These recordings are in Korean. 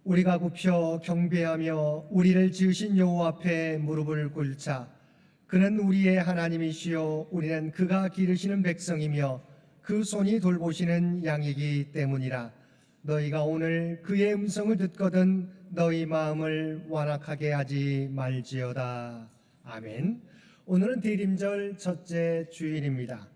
우리가 굽혀 경배하며 우리를 지으신 여호와 앞에 무릎을 꿇자. 그는 우리의 하나님이시요 우리는 그가 기르시는 백성이며 그 손이 돌보시는 양이기 때문이라. 너희가 오늘 그의 음성을 듣거든 너희 마음을 완악하게 하지 말지어다. 아멘. 오늘은 대림절 첫째 주일입니다.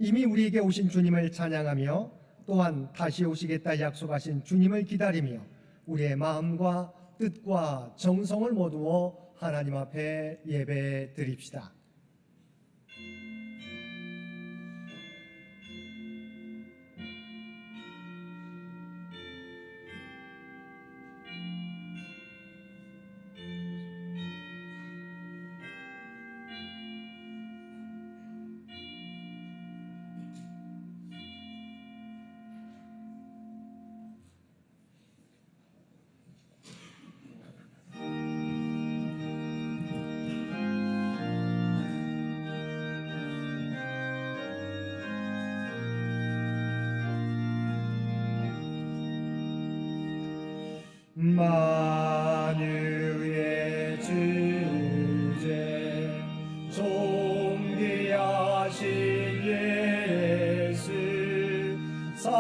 이미 우리에게 오신 주님을 찬양하며 또한 다시 오시겠다 약속하신 주님을 기다리며 우리의 마음과 뜻과 정성을 모두어 하나님 앞에 예배 드립시다. 만유의 주제 존귀하신 예수 사랑이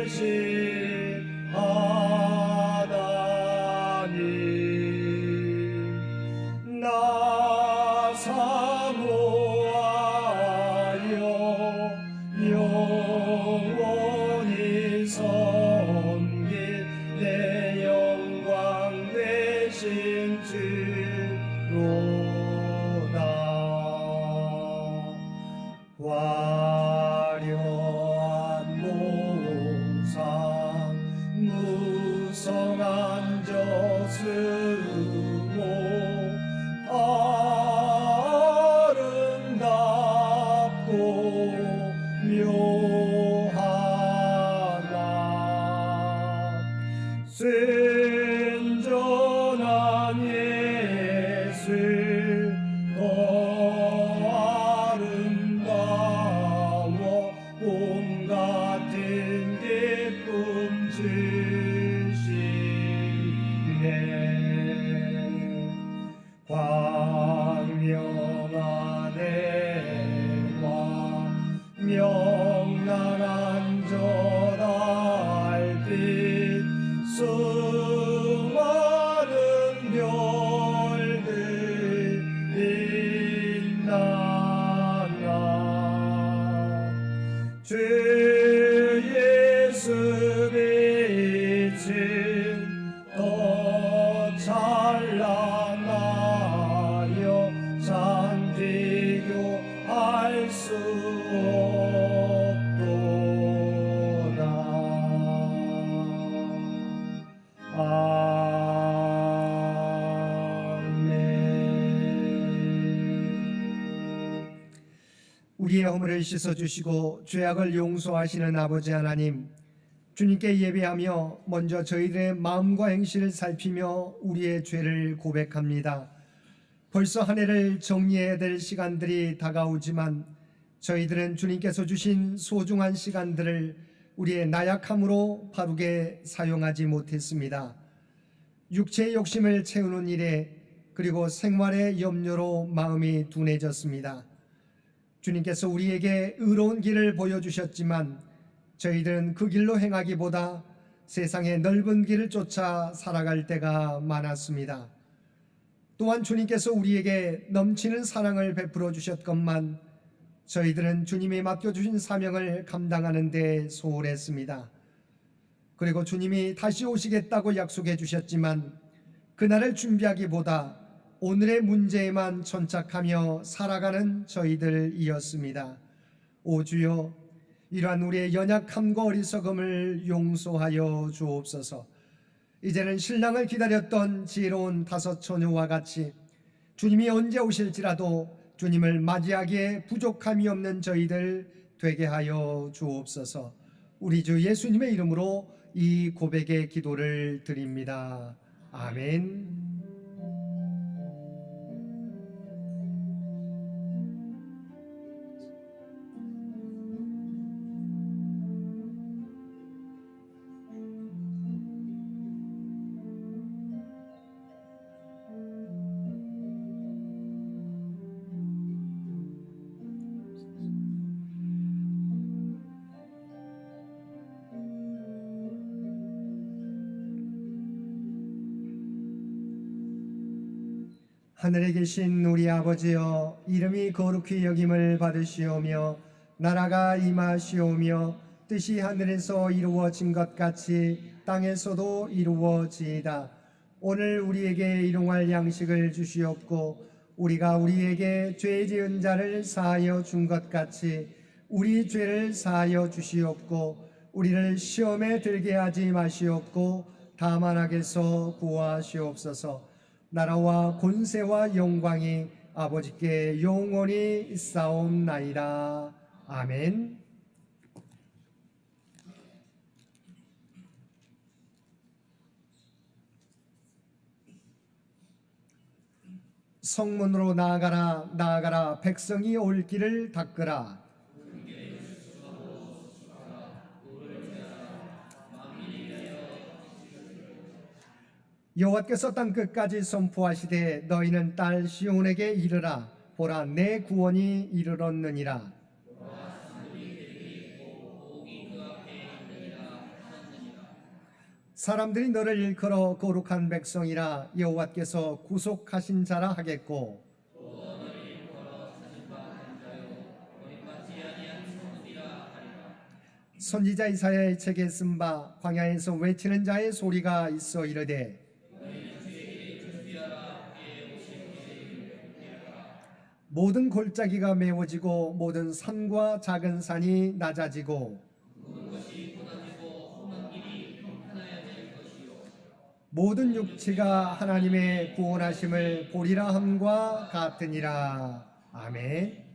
되신 하나님 나 사모하여 영원히 섬길 내 영광 되신 주로다. 화려한 몽상 무성한 저수모 아름답고 묘하나 순전한 예수 더 아름다워 봄 같은 기쁨 주시네. 광명한 해와 명랑한 저 달빛 수많은 별들 빛나나 주 예수 빛은 더 찬란하여 참 비교할 수 없도다. 아멘. 우리의 허물을 씻어주시고 죄악을 용서하시는 아버지 하나님, 주님께 예배하며 먼저 저희들의 마음과 행실을 살피며 우리의 죄를 고백합니다. 벌써 한 해를 정리해야 될 시간들이 다가오지만 저희들은 주님께서 주신 소중한 시간들을 우리의 나약함으로 바르게 사용하지 못했습니다. 육체의 욕심을 채우는 일에 그리고 생활의 염려로 마음이 둔해졌습니다. 주님께서 우리에게 의로운 길을 보여주셨지만 저희들은 그 길로 행하기보다 세상의 넓은 길을 쫓아 살아갈 때가 많았습니다. 또한 주님께서 우리에게 넘치는 사랑을 베풀어 주셨건만 저희들은 주님이 맡겨주신 사명을 감당하는 데 소홀했습니다. 그리고 주님이 다시 오시겠다고 약속해 주셨지만 그날을 준비하기보다 오늘의 문제에만 천착하며 살아가는 저희들이었습니다. 오 주여, 이러한 우리의 연약함과 어리석음을 용서하여 주옵소서. 이제는 신랑을 기다렸던 지혜로운 다섯 처녀와 같이 주님이 언제 오실지라도 주님을 맞이하기에 부족함이 없는 저희들 되게 하여 주옵소서. 우리 주 예수님의 이름으로 이 고백의 기도를 드립니다. 아멘. 하늘에 계신 우리 아버지여, 이름이 거룩히 여김을 받으시오며 나라가 임하시오며 뜻이 하늘에서 이루어진 것 같이 땅에서도 이루어지이다. 오늘 우리에게 일용할 양식을 주시옵고 우리가 우리에게 죄 지은 자를 사하여 준 것 같이 우리 죄를 사하여 주시옵고 우리를 시험에 들게 하지 마시옵고 다만 악에서 구하시옵소서. 나라와 권세와 영광이 아버지께 영원히 있사옵나이다. 아멘. 성문으로 나아가라, 나아가라. 백성이 올 길을 닦으라. 여호와께서 땅 끝까지 선포하시되 너희는 딸 시온에게 이르라. 보라, 내 구원이 이르렀느니라. 사람들이 너를 일컬어 거룩한 백성이라. 여호와께서 구속하신 자라 하겠고 선지자 이사야의 책에 쓴 바 광야에서 외치는 자의 소리가 있어 이르되 모든 골짜기가 메워지고 모든 산과 작은 산이 낮아지고 모든 육체가 하나님의 구원하심을 보리라 함과 같으니라. 아멘.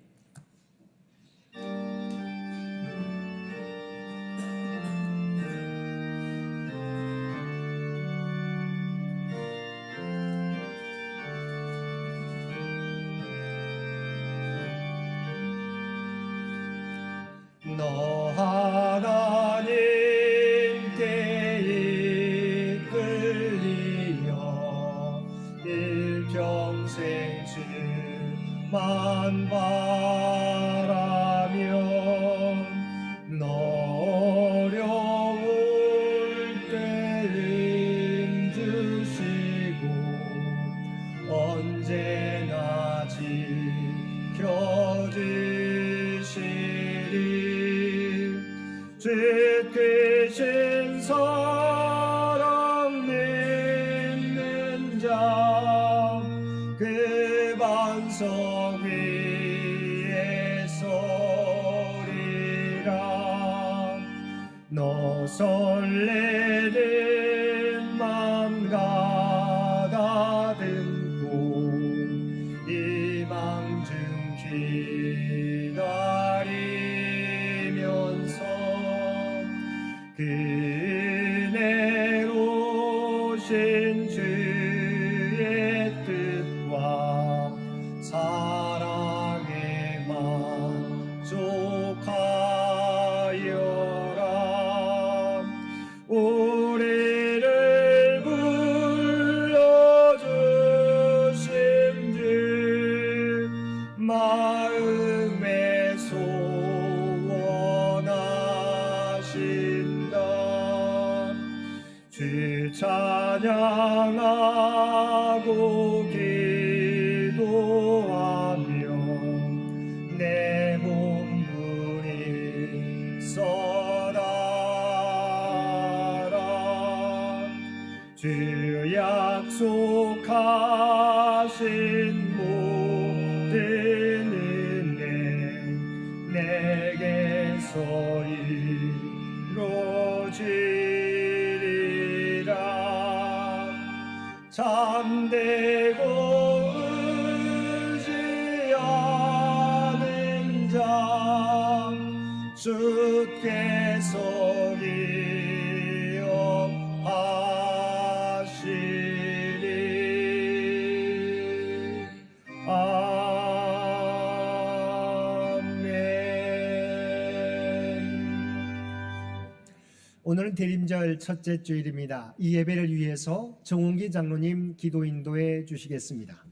너 하나님께 이끌리어 일평생 주만 바라며 너 어려울 때 힘주시고 언제나 지켜주시리. 주 크신 사랑 믿는 자 그 반석 위에 서리라. 너 설레는 맘 가다듬고 희망 중 기다리면서 그네로신 주의 뜻과 사랑에 만족하여라. 우리를 불러주신 주 마음에 소원하신다. 주 찬양하고 기도하며 내 몸부림 써라라. 주 약속하신 모든 은혜 내게서 이루어지리라. 잠들고 의지하는 자 주께서 기억하시리. 오늘은 대림절 첫째 주일입니다. 이 예배를 위해서 정홍기 장로님 기도 인도해 주시겠습니다.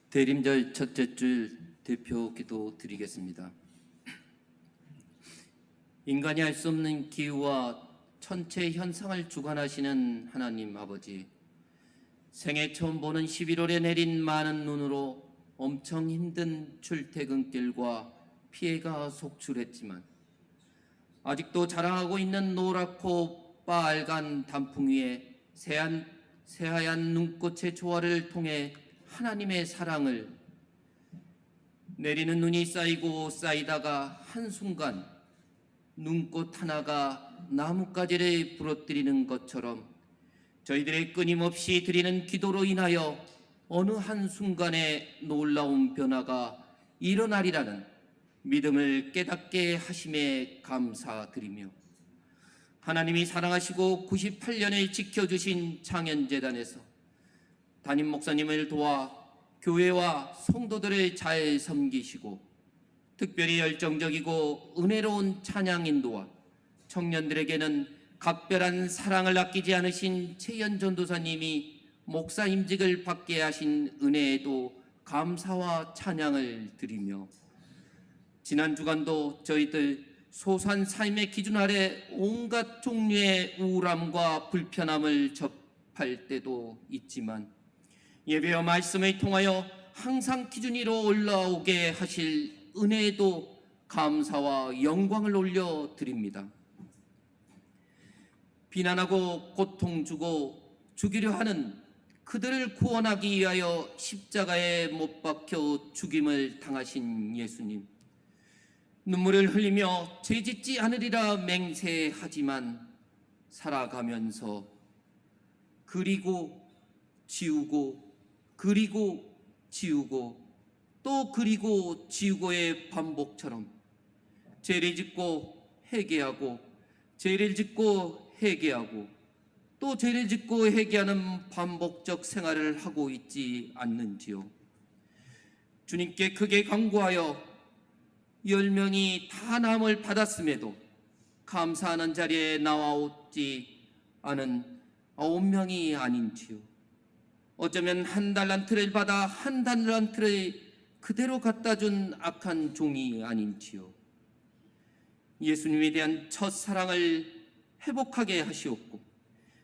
대림절 첫째 주일 대표 기도 드리겠습니다. 인간이 알 수 없는 기후와 천체 현상을 주관하시는 하나님 아버지, 생애 처음 보는 11월에 내린 많은 눈으로 엄청 힘든 출퇴근길과 피해가 속출했지만 아직도 자라나고 있는 노랗고 빨간 단풍 위에 새하얀 눈꽃의 조화를 통해 하나님의 사랑을 내리는 눈이 쌓이고 쌓이다가 한순간 눈꽃 하나가 나뭇가지를 부러뜨리는 것처럼 저희들의 끊임없이 드리는 기도로 인하여 어느 한순간에 놀라운 변화가 일어나리라는 믿음을 깨닫게 하심에 감사드리며 하나님이 사랑하시고 98년을 지켜주신 창현재단에서 담임 목사님을 도와 교회와 성도들을 잘 섬기시고 특별히 열정적이고 은혜로운 찬양 인도와 청년들에게는 각별한 사랑을 아끼지 않으신 최연 전도사님이 목사 임직을 받게 하신 은혜에도 감사와 찬양을 드리며 지난 주간도 저희들 소소한 삶의 기준 아래 온갖 종류의 우울함과 불편함을 접할 때도 있지만 예배와 말씀을 통하여 항상 기준 위로 올라오게 하실 은혜에도 감사와 영광을 올려드립니다. 비난하고 고통 주고 죽이려 하는 그들을 구원하기 위하여 십자가에 못 박혀 죽임을 당하신 예수님, 눈물을 흘리며 죄짓지 않으리라 맹세하지만 살아가면서 그리고 지우고 그리고 지우고 또 그리고 지우고의 반복처럼 죄를 짓고 회개하고 죄를 짓고 회개하고 또 죄를 짓고 회개하는 반복적 생활을 하고 있지 않는지요. 주님께 크게 간구하여 10명이 다 나음을 받았음에도 감사하는 자리에 나와오지 않은 9명이 아닌지요. 어쩌면 한 달란트를 받아 한 달란트를 그대로 갖다 준 악한 종이 아닌지요. 예수님에 대한 첫사랑을 회복하게 하시옵고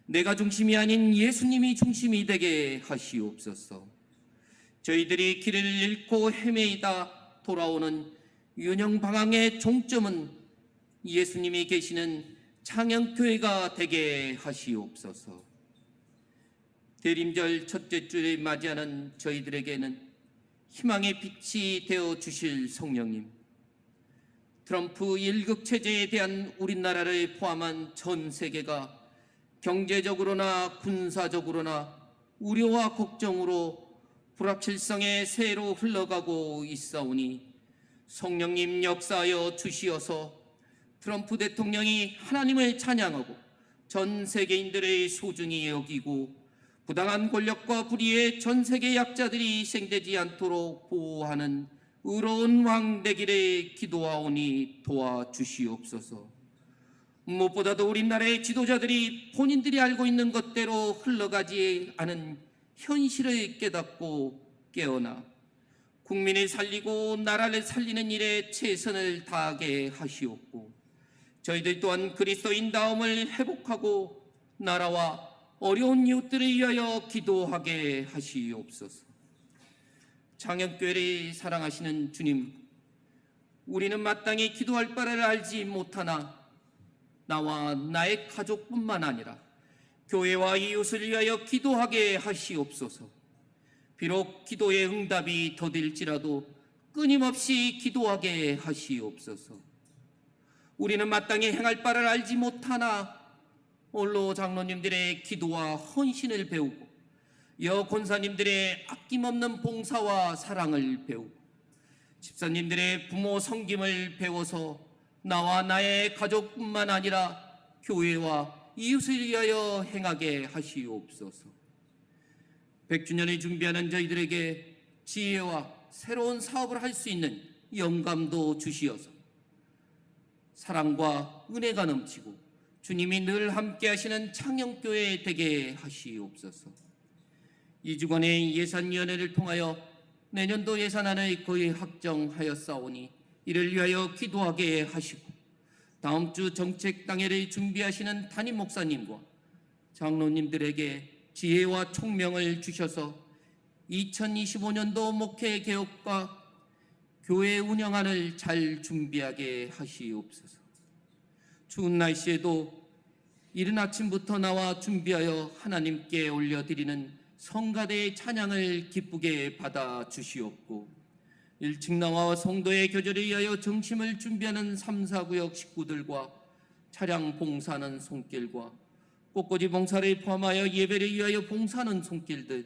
내가 중심이 아닌 예수님이 중심이 되게 하시옵소서. 저희들이 길을 잃고 헤매이다 돌아오는 윤영 방황의 종점은 예수님이 계시는 창영교회가 되게 하시옵소서. 대림절 첫째 주를 맞이하는 저희들에게는 희망의 빛이 되어 주실 성령님, 트럼프 일극 체제에 대한 우리나라를 포함한 전 세계가 경제적으로나 군사적으로나 우려와 걱정으로 불확실성의 새로 흘러가고 있사오니 성령님 역사하여 주시어서 트럼프 대통령이 하나님을 찬양하고 전 세계인들의 소중히 여기고 부당한 권력과 불의에 전 세계 약자들이 희생되지 않도록 보호하는 의로운 왕 되기를 기도하오니 도와주시옵소서. 무엇보다도 우리나라의 지도자들이 본인들이 알고 있는 것대로 흘러가지 않은 현실을 깨닫고 깨어나 국민을 살리고 나라를 살리는 일에 최선을 다하게 하시옵고 저희들 또한 그리스도인다움을 회복하고 나라와 어려운 이웃들을 위하여 기도하게 하시옵소서. 창영교회를 사랑하시는 주님, 우리는 마땅히 기도할 바를 알지 못하나 나와 나의 가족뿐만 아니라 교회와 이웃을 위하여 기도하게 하시옵소서. 비록 기도의 응답이 더딜지라도 끊임없이 기도하게 하시옵소서. 우리는 마땅히 행할 바를 알지 못하나 홀로 장로님들의 기도와 헌신을 배우고 여권사님들의 아낌없는 봉사와 사랑을 배우고 집사님들의 부모 섬김을 배워서 나와 나의 가족뿐만 아니라 교회와 이웃을 위하여 행하게 하시옵소서. 100주년을 준비하는 저희들에게 지혜와 새로운 사업을 할 수 있는 영감도 주시어서 사랑과 은혜가 넘치고 주님이 늘 함께 하시는 창영교회 되게 하시옵소서. 이 주간의 예산위원회를 통하여 내년도 예산안을 거의 확정하였사오니 이를 위하여 기도하게 하시고 다음 주 정책당회를 준비하시는 담임 목사님과 장로님들에게 지혜와 총명을 주셔서 2025년도 목회 개혁과 교회 운영안을 잘 준비하게 하시옵소서. 추운 날씨에도 이른 아침부터 나와 준비하여 하나님께 올려드리는 성가대의 찬양을 기쁘게 받아 주시옵고, 일찍 나와 성도의 교제를 위하여 점심을 준비하는 3, 4구역 식구들과 차량 봉사하는 손길과 꽃꽂이 봉사를 포함하여 예배를 위하여 봉사하는 손길들,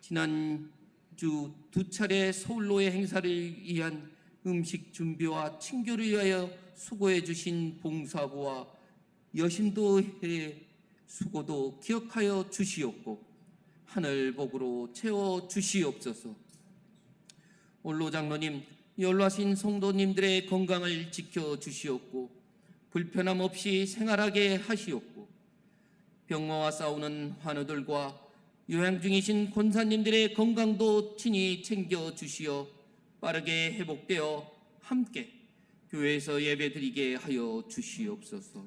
지난주 2차례 서울로의 행사를 위한 음식 준비와 친교를 위하여 수고해 주신 봉사부와 여신도의 수고도 기억하여 주시옵고 하늘 복으로 채워 주시옵소서. 올로 장로님, 연로하신 성도님들의 건강을 지켜 주시옵고 불편함 없이 생활하게 하시옵고, 병마와 싸우는 환우들과 요양 중이신 권사님들의 건강도 친히 챙겨 주시어 빠르게 회복되어 함께 교회에서 예배드리게 하여 주시옵소서.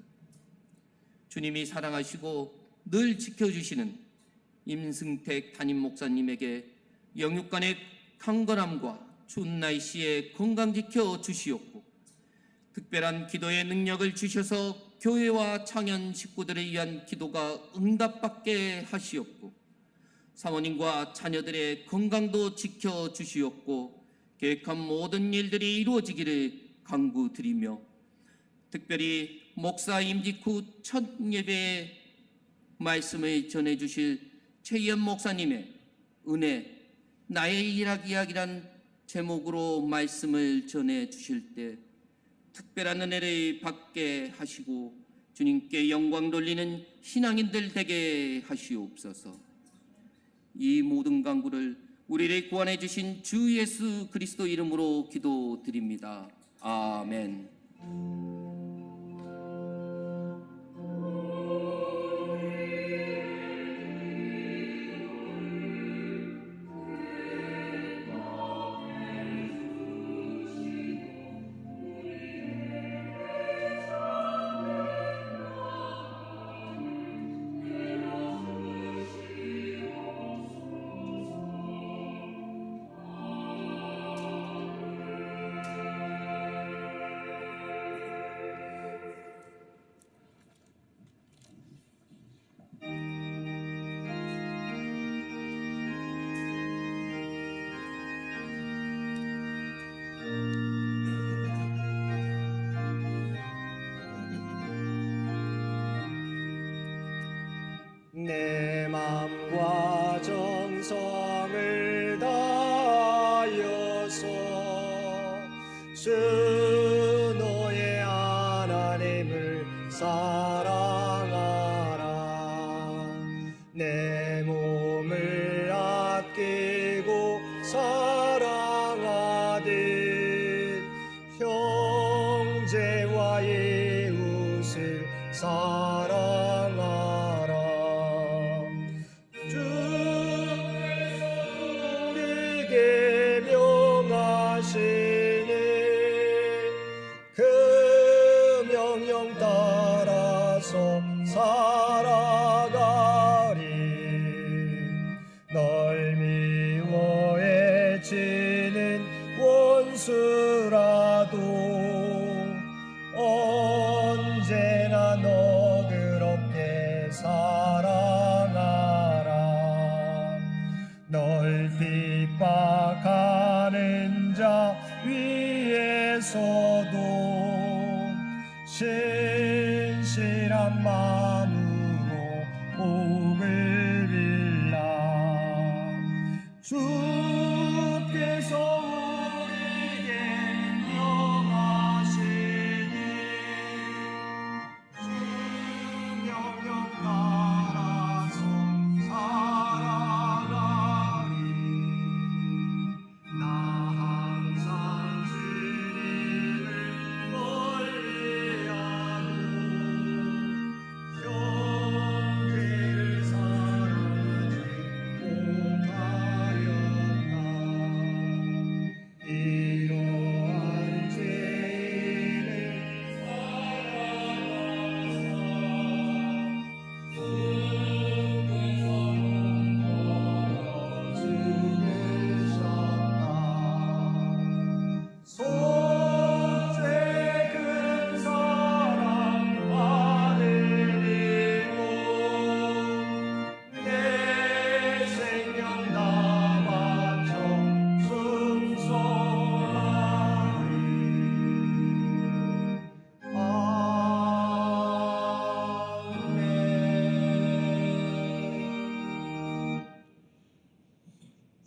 주님이 사랑하시고 늘 지켜주시는 임승택 담임 목사님에게 영육간의 강건함과 추운 날씨에 건강 지켜 주시옵고, 특별한 기도의 능력을 주셔서 교회와 창현 식구들을 위한 기도가 응답받게 하시옵고, 사모님과 자녀들의 건강도 지켜 주시옵고 계획한 모든 일들이 이루어지기를 간구드리며, 특별히 목사 임직 후 첫 예배에 말씀을 전해주실 최희연 목사님의 은혜, 나의 이야기란 제목으로 말씀을 전해주실 때 특별한 은혜를 받게 하시고 주님께 영광 돌리는 신앙인들 되게 하시옵소서. 이 모든 간구를 우리를 구원해 주신 주 예수 그리스도 이름으로 기도드립니다. 아멘. 내 맘과 정성을 다하여서 주 너의 하나님을 사랑하라. 내 몸을 아끼고 사랑하듯 형제와 이웃을 사랑하라. 우리에게 명하시는 그 명령 따라서 살아가리. 널 미워해지는 원수라도 언제나 너그럽게 사랑하라. 널 핍박하는 자 위에서도 신실한 마음으로 복을 빌라. 주께서 우리에게 명하시니 명령 따라서 살아가리. 나 항상 주님을 멀리하고 형제를 사랑하지 못하였으니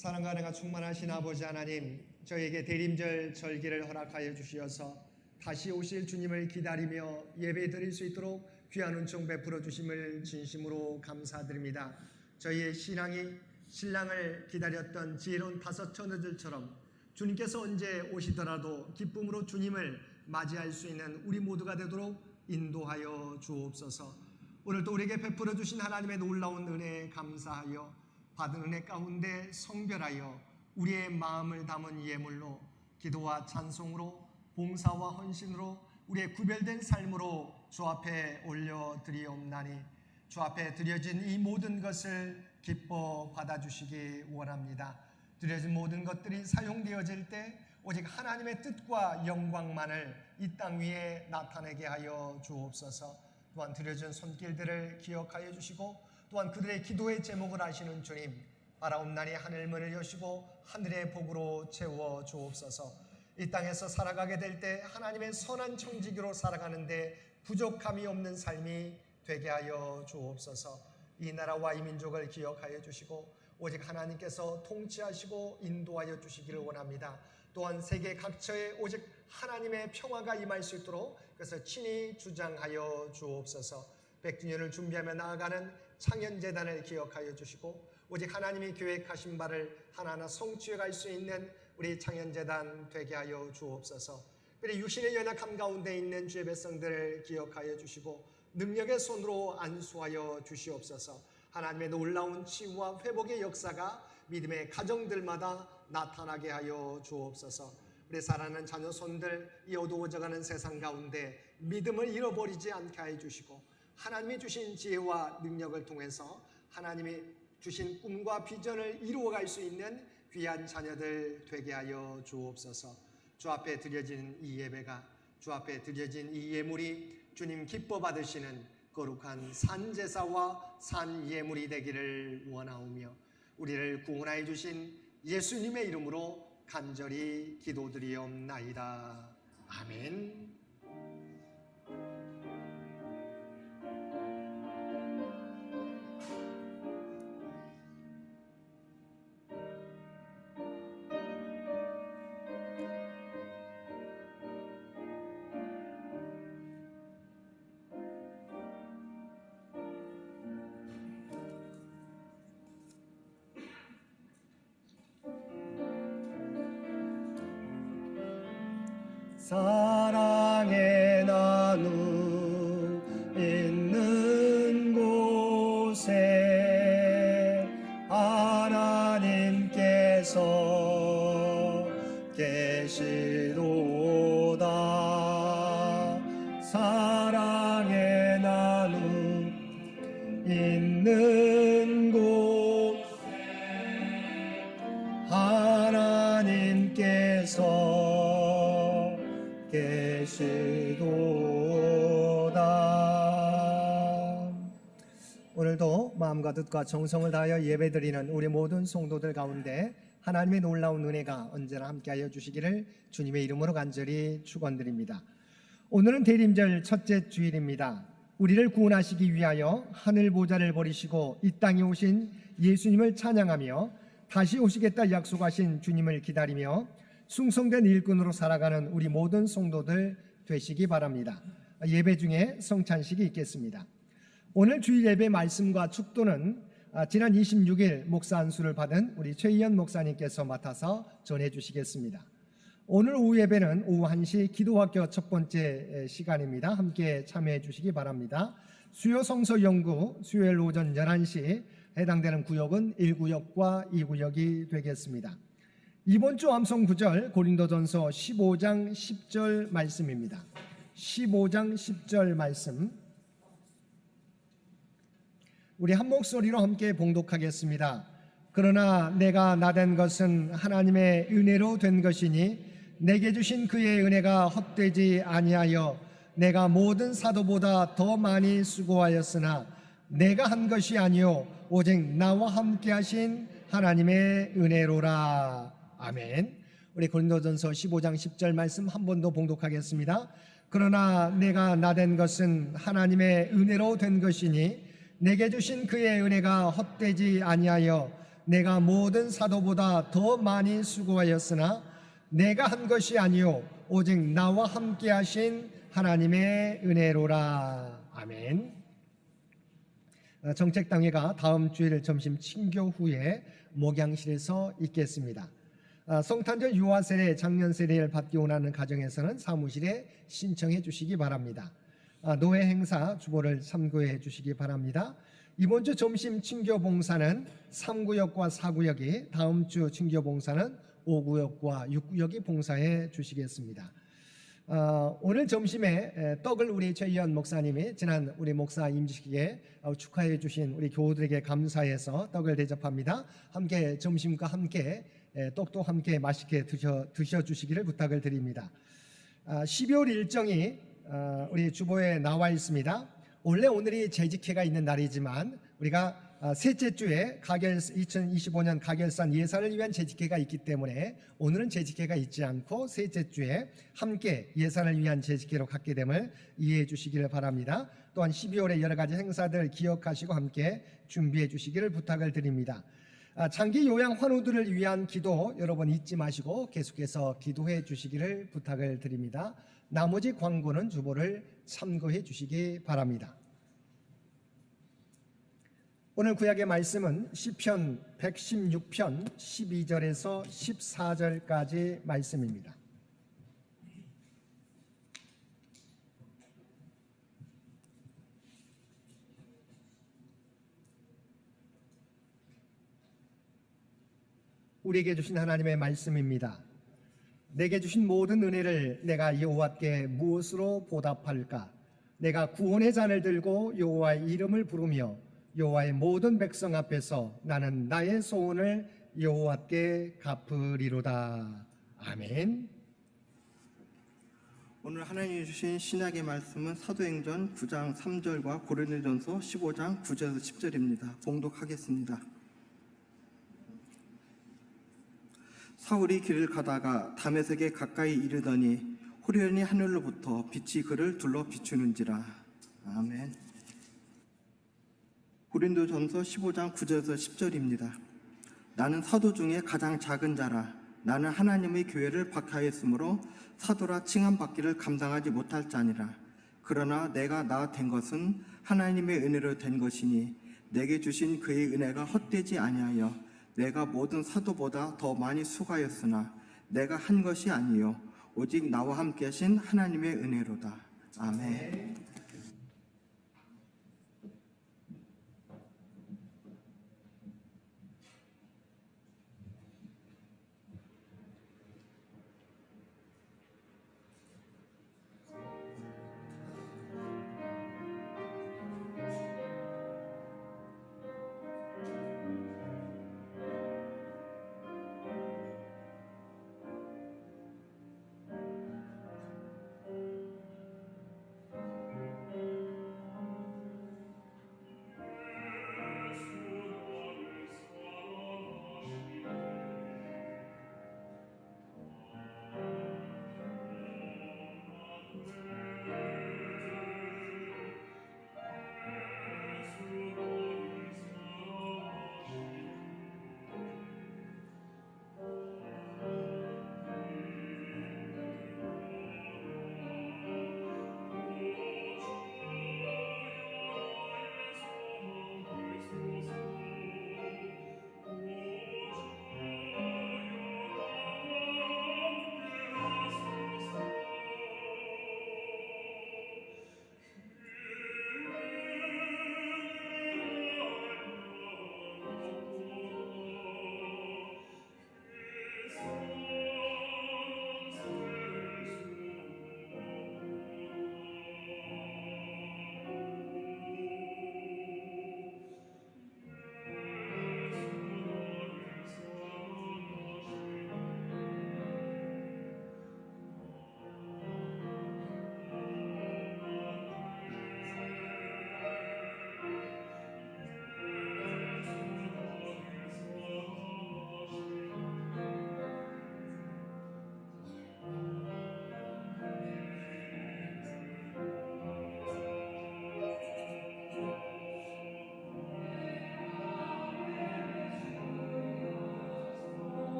사랑과 은혜가 충만하신 아버지 하나님, 저에게 대림절 절기를 허락하여 주시어서 다시 오실 주님을 기다리며 예배드릴 수 있도록 귀한 은총 베풀어 주심을 진심으로 감사드립니다. 저희의 신앙이 신랑을 기다렸던 지혜로운 다섯 처녀들처럼 주님께서 언제 오시더라도 기쁨으로 주님을 맞이할 수 있는 우리 모두가 되도록 인도하여 주옵소서. 오늘도 우리에게 베풀어 주신 하나님의 놀라운 은혜에 감사하여 받은 은혜 가운데 성별하여 우리의 마음을 담은 예물로 기도와 찬송으로 봉사와 헌신으로 우리의 구별된 삶으로 주 앞에 올려드리옵나니 주 앞에 드려진 이 모든 것을 기뻐 받아주시기 원합니다. 드려진 모든 것들이 사용되어질 때 오직 하나님의 뜻과 영광만을 이 땅 위에 나타내게 하여 주옵소서. 또한 드려진 손길들을 기억하여 주시고 또한 그들의 기도의 제목을 아시는 주님, 바라옵나니 하늘문을 여시고 하늘의 복으로 채워 주옵소서. 이 땅에서 살아가게 될 때 하나님의 선한 청지기로 살아가는데 부족함이 없는 삶이 되게 하여 주옵소서. 이 나라와 이 민족을 기억하여 주시고 오직 하나님께서 통치하시고 인도하여 주시기를 원합니다. 또한 세계 각처에 오직 하나님의 평화가 임할 수 있도록 그래서 친히 주장하여 주옵소서. 100주년을 준비하며 나아가는 창현재단을 기억하여 주시고 오직 하나님이 계획하신 바를 하나하나 성취해 갈 수 있는 우리 창현재단 되게 하여 주옵소서. 그리고 육신의 연약함 가운데 있는 주의 백성들을 기억하여 주시고 능력의 손으로 안수하여 주시옵소서. 하나님의 놀라운 치유와 회복의 역사가 믿음의 가정들마다 나타나게 하여 주옵소서. 우리 사랑하는 자녀 손들 이 어두워져가는 세상 가운데 믿음을 잃어버리지 않게 하여 주시고 하나님이 주신 지혜와 능력을 통해서 하나님이 주신 꿈과 비전을 이루어갈 수 있는 귀한 자녀들 되게 하여 주옵소서. 주 앞에 드려진 이 예배가 주 앞에 드려진 이 예물이 주님 기뻐 받으시는 거룩한 산제사와 산예물이 되기를 원하오며 우리를 구원하여 주신 예수님의 이름으로 간절히 기도드리옵나이다. 아멘. 사랑의 나누 있는 곳에 하나님께서 계시도다. 사랑의 나누 있는 곳에 하나님께서 계시도다. 오늘도 마음과 뜻과 정성을 다하여 예배드리는 우리 모든 성도들 가운데 하나님의 놀라운 은혜가 언제나 함께하여 주시기를 주님의 이름으로 간절히 축원드립니다. 오늘은 대림절 첫째 주일입니다. 우리를 구원하시기 위하여 하늘 보좌를 버리시고 이 땅에 오신 예수님을 찬양하며 다시 오시겠다 약속하신 주님을 기다리며 충성된 일꾼으로 살아가는 우리 모든 성도들 되시기 바랍니다. 예배 중에 성찬식이 있겠습니다. 오늘 주일 예배 말씀과 축도는 지난 26일 목사 안수를 받은 우리 최희연 목사님께서 맡아서 전해 주시겠습니다. 오늘 오후 예배는 오후 1시 기도학교 첫 번째 시간입니다. 함께 참여해 주시기 바랍니다. 수요 성서 연구 수요일 오전 11시 해당되는 구역은 1구역과 2구역이 되겠습니다. 이번 주 암송 구절 고린도전서 15장 10절 말씀입니다. 15장 10절 말씀 우리 한 목소리로 함께 봉독하겠습니다. 그러나 내가 나된 것은 하나님의 은혜로 된 것이니 내게 주신 그의 은혜가 헛되지 아니하여 내가 모든 사도보다 더 많이 수고하였으나 내가 한 것이 아니요 오직 나와 함께 하신 하나님의 은혜로라. 아멘. 우리 고린도전서 15장 10절 말씀 한 번 더 봉독하겠습니다. 그러나 내가 나된 것은 하나님의 은혜로 된 것이니 내게 주신 그의 은혜가 헛되지 아니하여 내가 모든 사도보다 더 많이 수고하였으나 내가 한 것이 아니요 오직 나와 함께 하신 하나님의 은혜로라. 아멘. 정책당회가 다음 주일 점심 친교 후에 목양실에서 있겠습니다. 성탄절 유아 세례, 작년 세례를 받기 원하는 가정에서는 사무실에 신청해 주시기 바랍니다. 노회 행사 주보를 참고해 주시기 바랍니다. 이번 주 점심 친교 봉사는 3구역과 4구역이, 다음 주 친교 봉사는 5구역과 6구역이 봉사해 주시겠습니다. 오늘 점심에 떡을 우리 최희연 목사님이 지난 우리 목사 임직식에 축하해 주신 우리 교우들에게 감사해서 떡을 대접합니다. 함께 점심과 함께 떡도 함께 맛있게 드셔 주시기를 부탁을 드립니다. 12월 일정이 우리 주보에 나와 있습니다. 원래 오늘이 재직회가 있는 날이지만 우리가 셋째 주에 2025년 가결산 예산을 위한 재직회가 있기 때문에 오늘은 재직회가 있지 않고 셋째 주에 함께 예산을 위한 재직회로 갖게 됨을 이해해 주시기를 바랍니다. 또한 12월에 여러 가지 행사들 기억하시고 함께 준비해 주시기를 부탁을 드립니다. 장기 요양 환우들을 위한 기도 여러분 잊지 마시고 계속해서 기도해 주시기를 부탁을 드립니다. 나머지 광고는 주보를 참고해 주시기 바랍니다. 오늘 구약의 말씀은 시편 116편 12절에서 14절까지 말씀입니다. 우리에게 주신 하나님의 말씀입니다. 내게 주신 모든 은혜를 내가 여호와께 무엇으로 보답할까? 내가 구원의 잔을 들고 여호와의 이름을 부르며 여호와의 모든 백성 앞에서 나는 나의 소원을 여호와께 갚으리로다. 아멘. 오늘 하나님이 주신 신약의 말씀은 사도행전 9장 3절과 고린도전서 15장 9절에서 10절입니다. 봉독하겠습니다. 사울이 길을 가다가 다메섹에 가까이 이르더니 호련히 하늘로부터 빛이 그를 둘러 비추는지라. 아멘. 고린도전서 15장 9절에서 10절입니다. 나는 사도 중에 가장 작은 자라. 나는 하나님의 교회를 박해하였으므로 사도라 칭함받기를 감당하지 못할 자니라. 그러나 내가 나 된 것은 하나님의 은혜로 된 것이니 내게 주신 그의 은혜가 헛되지 아니하여 내가 모든 사도보다 더 많이 수고하였으나 내가 한 것이 아니요 오직 나와 함께 하신 하나님의 은혜로다. 아멘.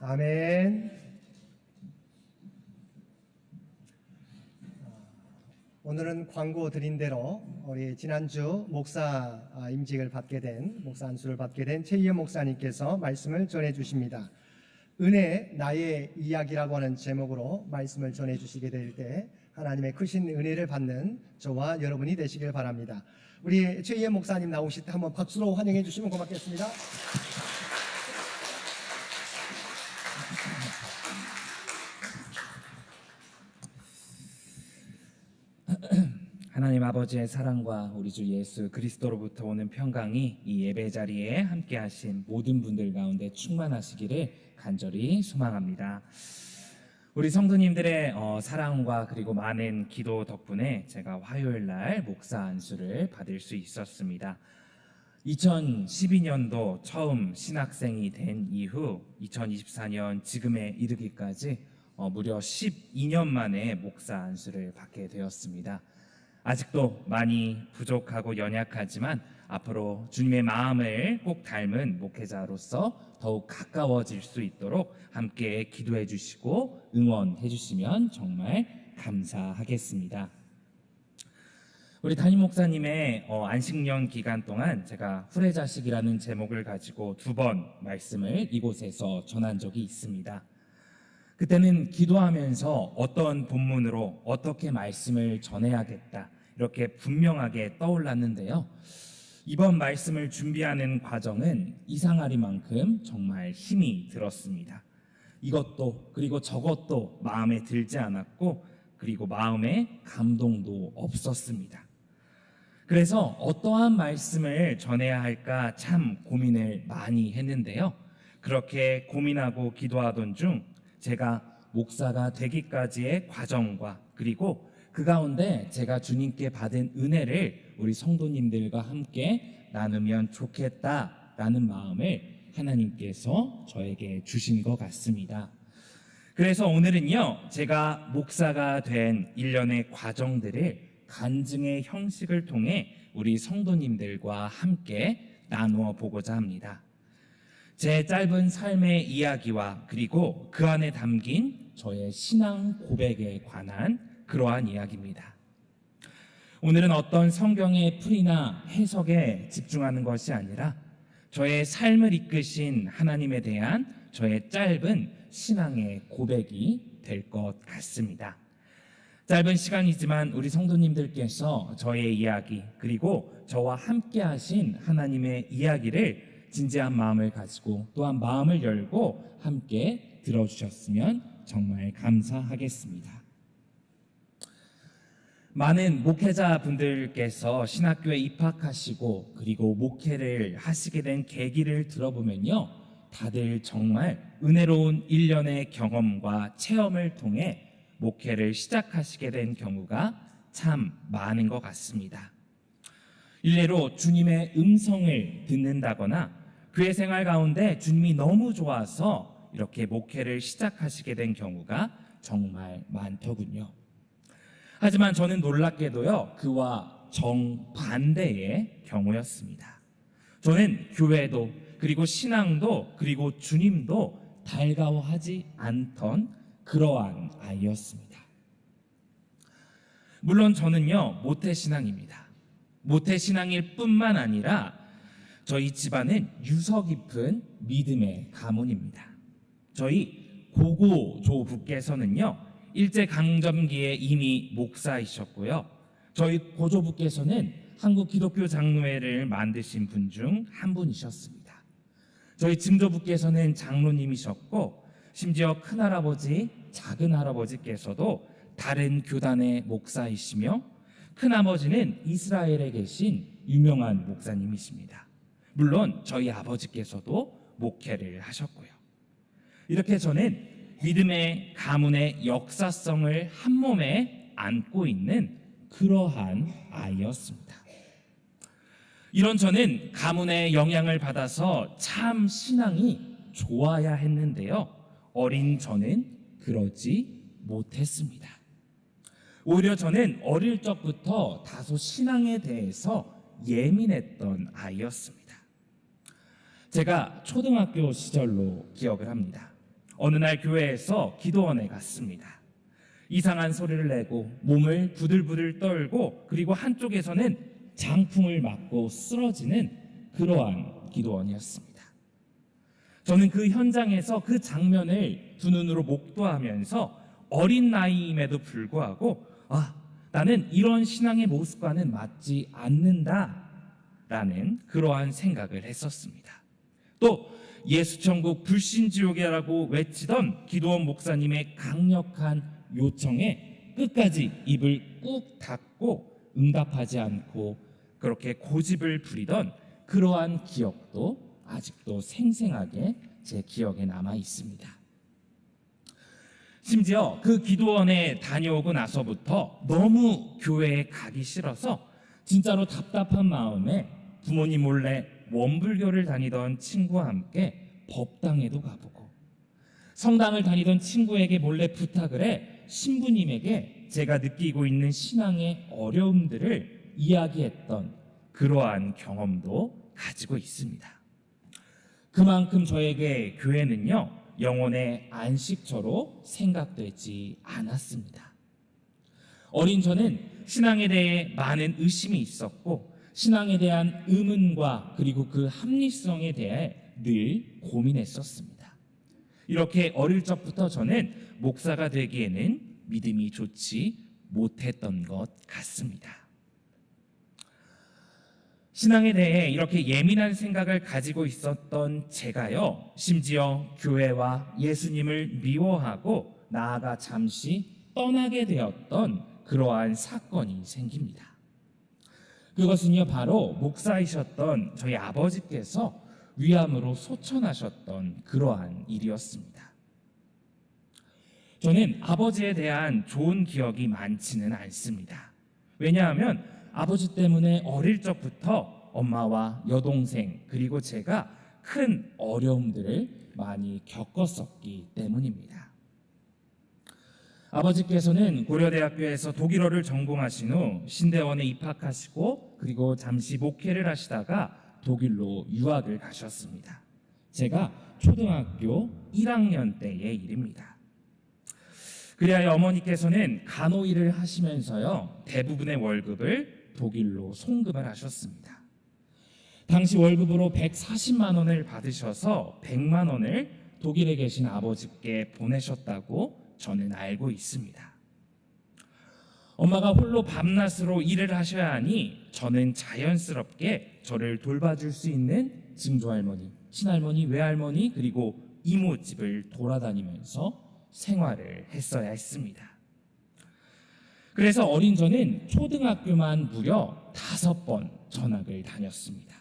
아멘. 오늘은 광고 드린 대로 우리 지난주 목사 임직을 받게 된 목사 안수를 받게 된 최희연 목사님께서 말씀을 전해 주십니다. 은혜 나의 이야기라고 하는 제목으로 말씀을 전해 주시게 될 때 하나님의 크신 은혜를 받는 저와 여러분이 되시길 바랍니다. 우리 최희연 목사님 나오실 때 한번 박수로 환영해 주시면 고맙겠습니다. 하나님 아버지의 사랑과 우리 주 예수 그리스도로부터 오는 평강이 이 예배 자리에 함께 하신 모든 분들 가운데 충만하시기를 간절히 소망합니다. 우리 성도님들의 사랑과 그리고 많은 기도 덕분에 제가 화요일 날 목사 안수를 받을 수 있었습니다. 2012년도 처음 신학생이 된 이후 2024년 지금에 이르기까지 무려 12년 만에 목사 안수를 받게 되었습니다. 아직도 많이 부족하고 연약하지만 앞으로 주님의 마음을 꼭 닮은 목회자로서 더욱 가까워질 수 있도록 함께 기도해 주시고 응원해 주시면 정말 감사하겠습니다. 우리 담임 목사님의 안식년 기간 동안 제가 후레자식이라는 제목을 가지고 2번 말씀을 이곳에서 전한 적이 있습니다. 그때는 기도하면서 어떤 본문으로 어떻게 말씀을 전해야겠다 이렇게 분명하게 떠올랐는데요. 이번 말씀을 준비하는 과정은 이상하리만큼 정말 힘이 들었습니다. 이것도 그리고 저것도 마음에 들지 않았고 그리고 마음에 감동도 없었습니다. 그래서 어떠한 말씀을 전해야 할까 참 고민을 많이 했는데요. 그렇게 고민하고 기도하던 중 제가 목사가 되기까지의 과정과 그리고 그 가운데 제가 주님께 받은 은혜를 우리 성도님들과 함께 나누면 좋겠다라는 마음을 하나님께서 저에게 주신 것 같습니다. 그래서 오늘은요, 제가 목사가 된 일련의 과정들을 간증의 형식을 통해 우리 성도님들과 함께 나누어 보고자 합니다. 제 짧은 삶의 이야기와 그리고 그 안에 담긴 저의 신앙 고백에 관한 그러한 이야기입니다. 오늘은 어떤 성경의 풀이나 해석에 집중하는 것이 아니라 저의 삶을 이끄신 하나님에 대한 저의 짧은 신앙의 고백이 될 것 같습니다. 짧은 시간이지만 우리 성도님들께서 저의 이야기 그리고 저와 함께 하신 하나님의 이야기를 진지한 마음을 가지고 또한 마음을 열고 함께 들어주셨으면 정말 감사하겠습니다. 많은 목회자분들께서 신학교에 입학하시고 그리고 목회를 하시게 된 계기를 들어보면요, 다들 정말 은혜로운 일련의 경험과 체험을 통해 목회를 시작하시게 된 경우가 참 많은 것 같습니다. 일례로 주님의 음성을 듣는다거나 교회 생활 가운데 주님이 너무 좋아서 이렇게 목회를 시작하시게 된 경우가 정말 많더군요. 하지만 저는 놀랍게도요, 그와 정반대의 경우였습니다. 저는 교회도 그리고 신앙도 그리고 주님도 달가워하지 않던 그러한 아이였습니다. 물론 저는요, 모태신앙입니다. 모태신앙일 뿐만 아니라 저희 집안은 유서 깊은 믿음의 가문입니다. 저희 고고조부께서는요, 일제강점기에 이미 목사이셨고요, 저희 고조부께서는 한국기독교장로회를 만드신 분 중 한 분이셨습니다. 저희 증조부께서는 장로님이셨고 심지어 큰할아버지, 작은할아버지께서도 다른 교단의 목사이시며 큰아버지는 이스라엘에 계신 유명한 목사님이십니다. 물론 저희 아버지께서도 목회를 하셨고요. 이렇게 저는 믿음의 가문의 역사성을 한 몸에 안고 있는 그러한 아이였습니다. 이런 저는 가문의 영향을 받아서 참 신앙이 좋아야 했는데요, 어린 저는 그러지 못했습니다. 오히려 저는 어릴 적부터 다소 신앙에 대해서 예민했던 아이였습니다. 제가 초등학교 시절로 기억을 합니다. 어느 날 교회에서 기도원에 갔습니다. 이상한 소리를 내고 몸을 부들부들 떨고 그리고 한쪽에서는 장풍을 맞고 쓰러지는 그러한 기도원이었습니다. 저는 그 현장에서 그 장면을 두 눈으로 목도하면서 어린 나이임에도 불구하고 나는 이런 신앙의 모습과는 맞지 않는다라는 그러한 생각을 했었습니다. 또 예수천국 불신지옥이라고 외치던 기도원 목사님의 강력한 요청에 끝까지 입을 꾹 닫고 응답하지 않고 그렇게 고집을 부리던 그러한 기억도 아직도 생생하게 제 기억에 남아 있습니다. 심지어 그 기도원에 다녀오고 나서부터 너무 교회에 가기 싫어서 진짜로 답답한 마음에 부모님 몰래 원불교를 다니던 친구와 함께 법당에도 가보고 성당을 다니던 친구에게 몰래 부탁을 해 신부님에게 제가 느끼고 있는 신앙의 어려움들을 이야기했던 그러한 경험도 가지고 있습니다. 그만큼 저에게 교회는요, 영혼의 안식처로 생각되지 않았습니다. 어린 저는 신앙에 대해 많은 의심이 있었고 신앙에 대한 의문과 그리고 그 합리성에 대해 늘 고민했었습니다. 이렇게 어릴 적부터 저는 목사가 되기에는 믿음이 좋지 못했던 것 같습니다. 신앙에 대해 이렇게 예민한 생각을 가지고 있었던 제가요, 심지어 교회와 예수님을 미워하고 나아가 잠시 떠나게 되었던 그러한 사건이 생깁니다. 그것은요, 바로 목사이셨던 저희 아버지께서 위암으로 소천하셨던 그러한 일이었습니다. 저는 아버지에 대한 좋은 기억이 많지는 않습니다. 왜냐하면 아버지 때문에 어릴 적부터 엄마와 여동생 그리고 제가 큰 어려움들을 많이 겪었었기 때문입니다. 아버지께서는 고려대학교에서 독일어를 전공하신 후 신대원에 입학하시고 그리고 잠시 목회를 하시다가 독일로 유학을 가셨습니다. 제가 초등학교 1학년 때의 일입니다. 그리하여 어머니께서는 간호일을 하시면서요, 대부분의 월급을 독일로 송금을 하셨습니다. 당시 월급으로 140만 원을 받으셔서 100만 원을 독일에 계신 아버지께 보내셨다고 저는 알고 있습니다. 엄마가 홀로 밤낮으로 일을 하셔야 하니 저는 자연스럽게 저를 돌봐줄 수 있는 증조할머니, 친할머니, 외할머니 그리고 이모집을 돌아다니면서 생활을 했어야 했습니다. 그래서 어린 저는 초등학교만 무려 5번 전학을 다녔습니다.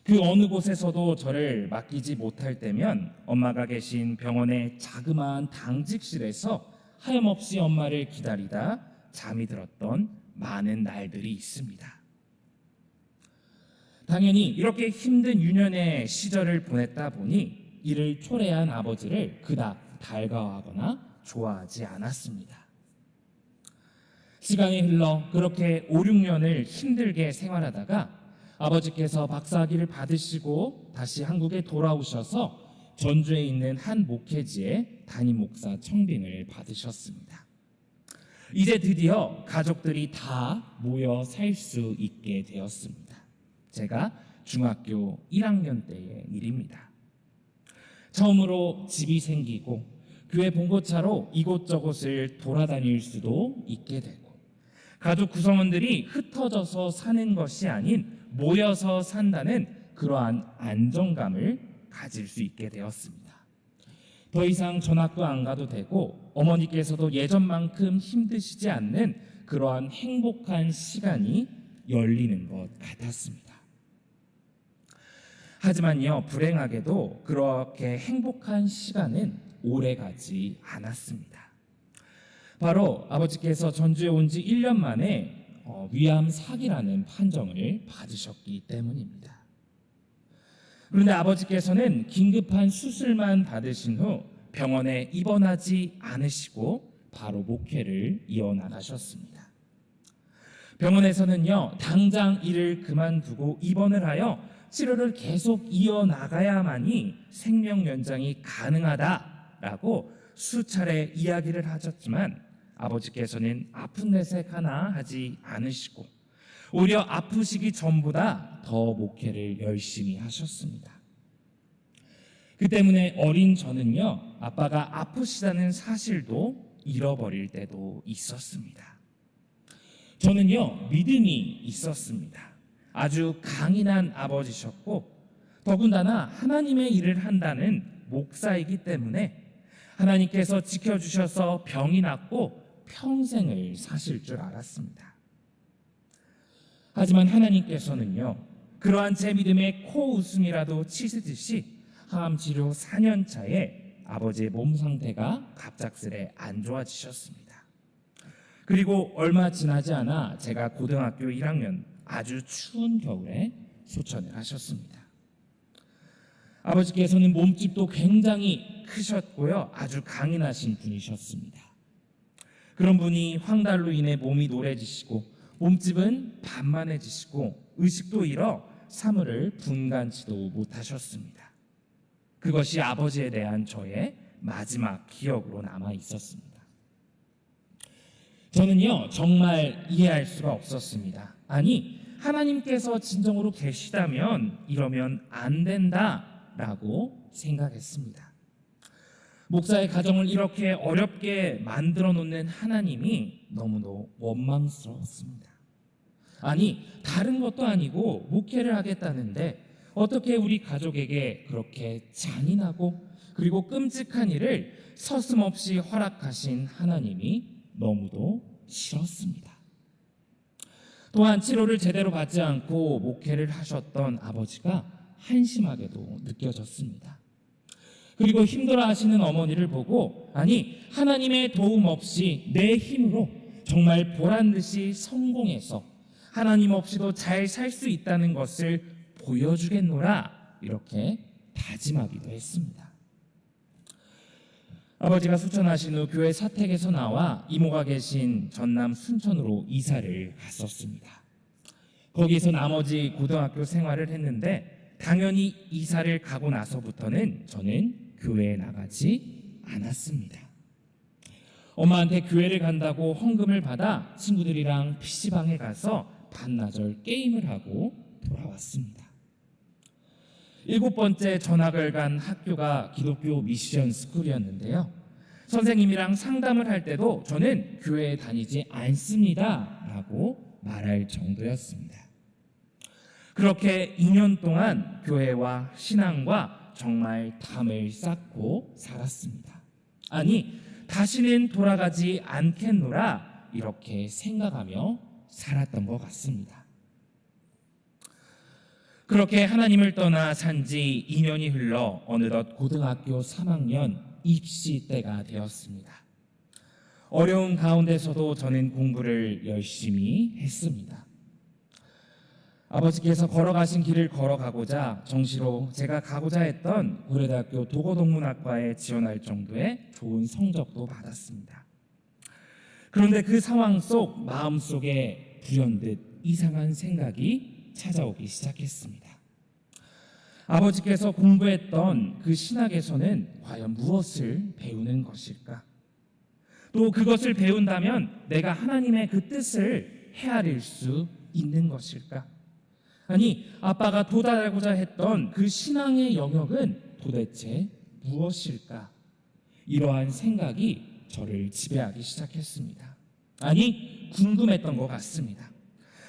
그 어느 곳에서도 저를 맡기지 못할 때면 엄마가 계신 병원의 자그마한 당직실에서 하염없이 엄마를 기다리다 잠이 들었던 많은 날들이 있습니다. 당연히 이렇게 힘든 유년의 시절을 보냈다 보니 이를 초래한 아버지를 그닥 달가워하거나 좋아하지 않았습니다. 시간이 흘러 그렇게 5, 6년을 힘들게 생활하다가 아버지께서 박사학위를 받으시고 다시 한국에 돌아오셔서 전주에 있는 한 목회지에 담임 목사 청빙을 받으셨습니다. 이제 드디어 가족들이 다 모여 살 수 있게 되었습니다. 제가 중학교 1학년 때의 일입니다. 처음으로 집이 생기고 교회 봉고차로 이곳저곳을 돌아다닐 수도 있게 되고 가족 구성원들이 흩어져서 사는 것이 아닌 모여서 산다는 그러한 안정감을 가질 수 있게 되었습니다. 더 이상 전학도 안 가도 되고 어머니께서도 예전만큼 힘드시지 않는 그러한 행복한 시간이 열리는 것 같았습니다. 하지만요, 불행하게도 그렇게 행복한 시간은 오래가지 않았습니다. 바로 아버지께서 전주에 온 지 1년 만에 위암 4기라는 판정을 받으셨기 때문입니다. 그런데 아버지께서는 긴급한 수술만 받으신 후 병원에 입원하지 않으시고 바로 목회를 이어나가셨습니다. 병원에서는요, 당장 일을 그만두고 입원을 하여 치료를 계속 이어나가야만이 생명 연장이 가능하다 라고 수차례 이야기를 하셨지만 아버지께서는 아픈 내색 하나 하지 않으시고 오히려 아프시기 전보다 더 목회를 열심히 하셨습니다. 그 때문에 어린 저는요, 아빠가 아프시다는 사실도 잃어버릴 때도 있었습니다. 저는요, 믿음이 있었습니다. 아주 강인한 아버지셨고 더군다나 하나님의 일을 한다는 목사이기 때문에 하나님께서 지켜주셔서 병이 낫고 평생을 사실 줄 알았습니다. 하지만 하나님께서는요, 그러한 제 믿음의 코웃음이라도 치시듯이 항암 치료 4년 차에 아버지의 몸 상태가 갑작스레 안 좋아지셨습니다. 그리고 얼마 지나지 않아 제가 고등학교 1학년 아주 추운 겨울에 소천을 하셨습니다. 아버지께서는 몸집도 굉장히 크셨고요, 아주 강인하신 분이셨습니다. 그런 분이 황달로 인해 몸이 노래지시고 몸집은 반만해지시고 의식도 잃어 사물을 분간치도 못하셨습니다. 그것이 아버지에 대한 저의 마지막 기억으로 남아 있었습니다. 저는요, 정말 이해할 수가 없었습니다. 아니, 하나님께서 진정으로 계시다면 이러면 안 된다라고 생각했습니다. 목사의 가정을 이렇게 어렵게 만들어 놓는 하나님이 너무도 원망스러웠습니다. 아니, 다른 것도 아니고 목회를 하겠다는데 어떻게 우리 가족에게 그렇게 잔인하고 그리고 끔찍한 일을 서슴없이 허락하신 하나님이 너무도 싫었습니다. 또한 치료를 제대로 받지 않고 목회를 하셨던 아버지가 한심하게도 느껴졌습니다. 그리고 힘들어하시는 어머니를 보고 아니, 하나님의 도움 없이 내 힘으로 정말 보란듯이 성공해서 하나님 없이도 잘 살 수 있다는 것을 보여주겠노라 이렇게 다짐하기도 했습니다. 아버지가 수천하신 후 교회 사택에서 나와 이모가 계신 전남 순천으로 이사를 갔었습니다. 거기서 나머지 고등학교 생활을 했는데 당연히 이사를 가고 나서부터는 저는 교회에 나가지 않았습니다. 엄마한테 교회를 간다고 헌금을 받아 친구들이랑 PC방에 가서 반나절 게임을 하고 돌아왔습니다. 7번째 전학을 간 학교가 기독교 미션 스쿨이었는데요. 선생님이랑 상담을 할 때도 저는 교회에 다니지 않습니다 라고 말할 정도였습니다. 그렇게 2년 동안 교회와 신앙과 정말 담을 쌓고 살았습니다. 아니, 다시는 돌아가지 않겠노라 이렇게 생각하며 살았던 것 같습니다. 그렇게 하나님을 떠나 산지 2년이 흘러 어느덧 고등학교 3학년 입시 때가 되었습니다. 어려운 가운데서도 저는 공부를 열심히 했습니다. 아버지께서 걸어가신 길을 걸어가고자 정시로 제가 가고자 했던 고려대학교 도고동문학과에 지원할 정도의 좋은 성적도 받았습니다. 그런데 그 상황 속 마음속에 불현듯 이상한 생각이 찾아오기 시작했습니다. 아버지께서 공부했던 그 신학에서는 과연 무엇을 배우는 것일까? 또 그것을 배운다면 내가 하나님의 그 뜻을 헤아릴 수 있는 것일까? 아니, 아빠가 도달하고자 했던 그 신앙의 영역은 도대체 무엇일까? 이러한 생각이 저를 지배하기 시작했습니다. 아니, 궁금했던 것 같습니다.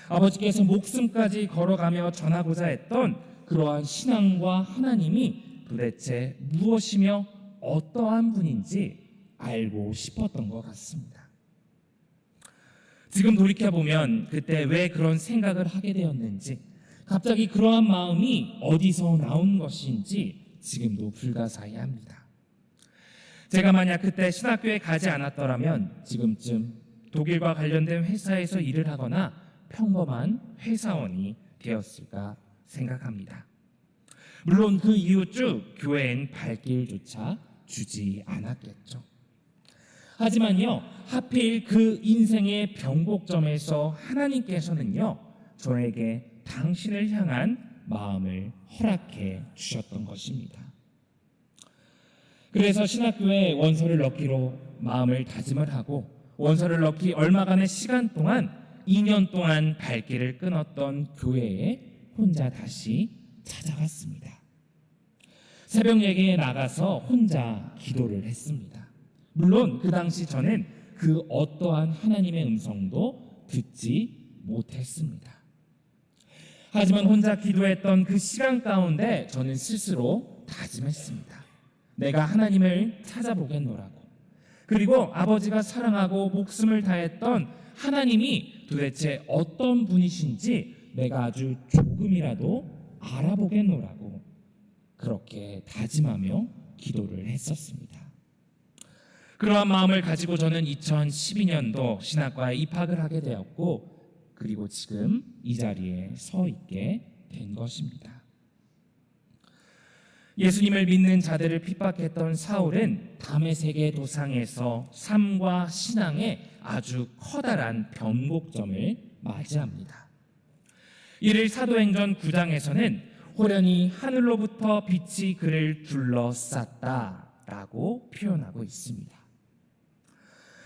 아버지께서 목숨까지 걸어가며 전하고자 했던 그러한 신앙과 하나님이 도대체 무엇이며 어떠한 분인지 알고 싶었던 것 같습니다. 지금 돌이켜보면 그때 왜 그런 생각을 하게 되었는지, 갑자기 그러한 마음이 어디서 나온 것인지 지금도 불가사의합니다. 제가 만약 그때 신학교에 가지 않았더라면 지금쯤 독일과 관련된 회사에서 일을 하거나 평범한 회사원이 되었을까 생각합니다. 물론 그 이후 쭉 교회엔 발길조차 주지 않았겠죠. 하지만요, 하필 그 인생의 변곡점에서 하나님께서는요, 저에게 당신을 향한 마음을 허락해 주셨던 것입니다. 그래서 신학교에 원서를 넣기로 마음을 다짐을 하고 원서를 넣기 얼마간의 시간 동안 2년 동안 발길을 끊었던 교회에 혼자 다시 찾아갔습니다. 새벽 예배에 나가서 혼자 기도를 했습니다. 물론 그 당시 저는 그 어떠한 하나님의 음성도 듣지 못했습니다. 하지만 혼자 기도했던 그 시간 가운데 저는 스스로 다짐했습니다. 내가 하나님을 찾아보겠노라고. 그리고 아버지가 사랑하고 목숨을 다했던 하나님이 도대체 어떤 분이신지 내가 아주 조금이라도 알아보겠노라고 그렇게 다짐하며 기도를 했었습니다. 그러한 마음을 가지고 저는 2012년도 신학과에 입학을 하게 되었고 그리고 지금 이 자리에 서 있게 된 것입니다. 예수님을 믿는 자들을 핍박했던 사울은 다메섹의 도상에서 삶과 신앙의 아주 커다란 변곡점을 맞이합니다. 이를 사도행전 9장에서는 호련히 하늘로부터 빛이 그를 둘러쌌다라고 표현하고 있습니다.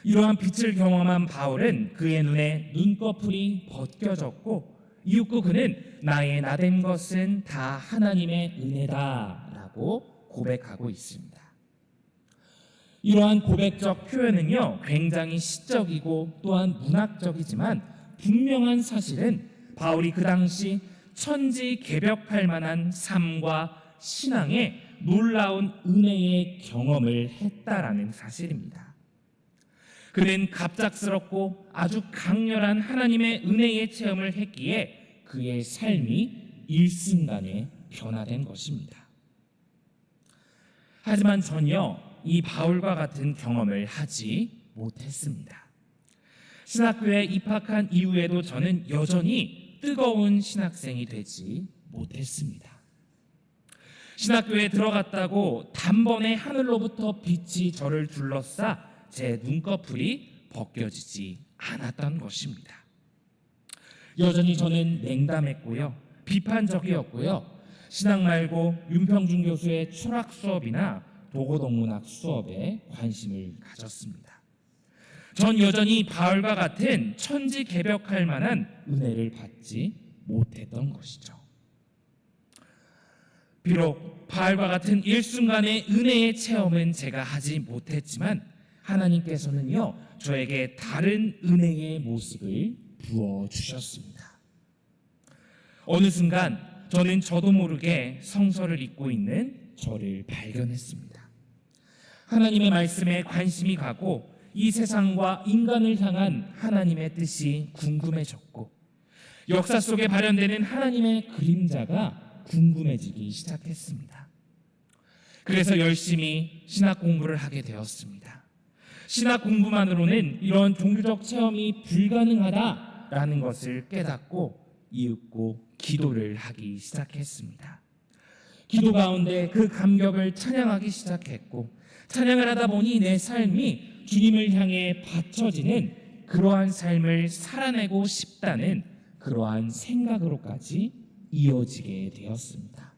이러한 빛을 경험한 바울은 그의 눈에 눈꺼풀이 벗겨졌고 이윽고 그는 나의 나된 것은 다 하나님의 은혜다라고 고백하고 있습니다. 이러한 고백적 표현은요 굉장히 시적이고 또한 문학적이지만 분명한 사실은 바울이 그 당시 천지개벽할 만한 삶과 신앙의 놀라운 은혜의 경험을 했다라는 사실입니다. 그는 갑작스럽고 아주 강렬한 하나님의 은혜의 체험을 했기에 그의 삶이 일순간에 변화된 것입니다. 하지만 전혀 이 바울과 같은 경험을 하지 못했습니다. 신학교에 입학한 이후에도 저는 여전히 뜨거운 신학생이 되지 못했습니다. 신학교에 들어갔다고 단번에 하늘로부터 빛이 저를 둘러싸 제 눈꺼풀이 벗겨지지 않았던 것입니다. 여전히 저는 냉담했고요, 비판적이었고요. 신학 말고 윤평준 교수의 철학 수업이나 도고동문학 수업에 관심을 가졌습니다. 전 여전히 바울과 같은 천지개벽할 만한 은혜를 받지 못했던 것이죠. 비록 바울과 같은 일순간의 은혜의 체험은 제가 하지 못했지만 하나님께서는요 저에게 다른 은혜의 모습을 부어주셨습니다. 어느 순간 저는 저도 모르게 성서를 읽고 있는 저를 발견했습니다. 하나님의 말씀에 관심이 가고 이 세상과 인간을 향한 하나님의 뜻이 궁금해졌고 역사 속에 발현되는 하나님의 그림자가 궁금해지기 시작했습니다. 그래서 열심히 신학 공부를 하게 되었습니다. 신학 공부만으로는 이런 종교적 체험이 불가능하다라는 것을 깨닫고 이윽고 기도를 하기 시작했습니다. 기도 가운데 그 감격을 찬양하기 시작했고 찬양을 하다 보니 내 삶이 주님을 향해 바쳐지는 그러한 삶을 살아내고 싶다는 그러한 생각으로까지 이어지게 되었습니다.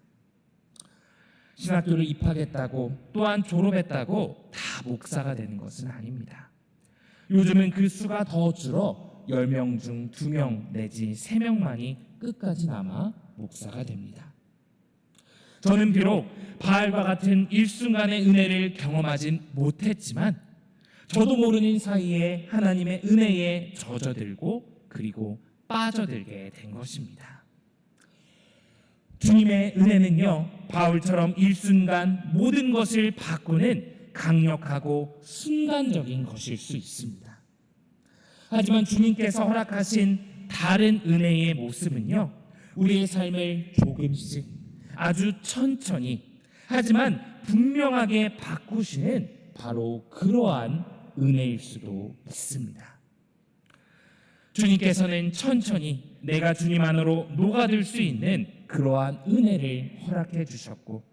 신학교를 입학했다고 또한 졸업했다고 다 목사가 되는 것은 아닙니다. 요즘은 그 수가 더 줄어 10명 중 2명 내지 3명만이 끝까지 남아 목사가 됩니다. 저는 비록 바알과 같은 일순간의 은혜를 경험하진 못했지만 저도 모르는 사이에 하나님의 은혜에 젖어들고 그리고 빠져들게 된 것입니다. 주님의 은혜는요 바울처럼 일순간 모든 것을 바꾸는 강력하고 순간적인 것일 수 있습니다. 하지만 주님께서 허락하신 다른 은혜의 모습은요 우리의 삶을 조금씩 아주 천천히 하지만 분명하게 바꾸시는 바로 그러한 은혜일 수도 있습니다. 주님께서는 천천히 내가 주님 안으로 녹아들 수 있는 그러한 은혜를 허락해 주셨고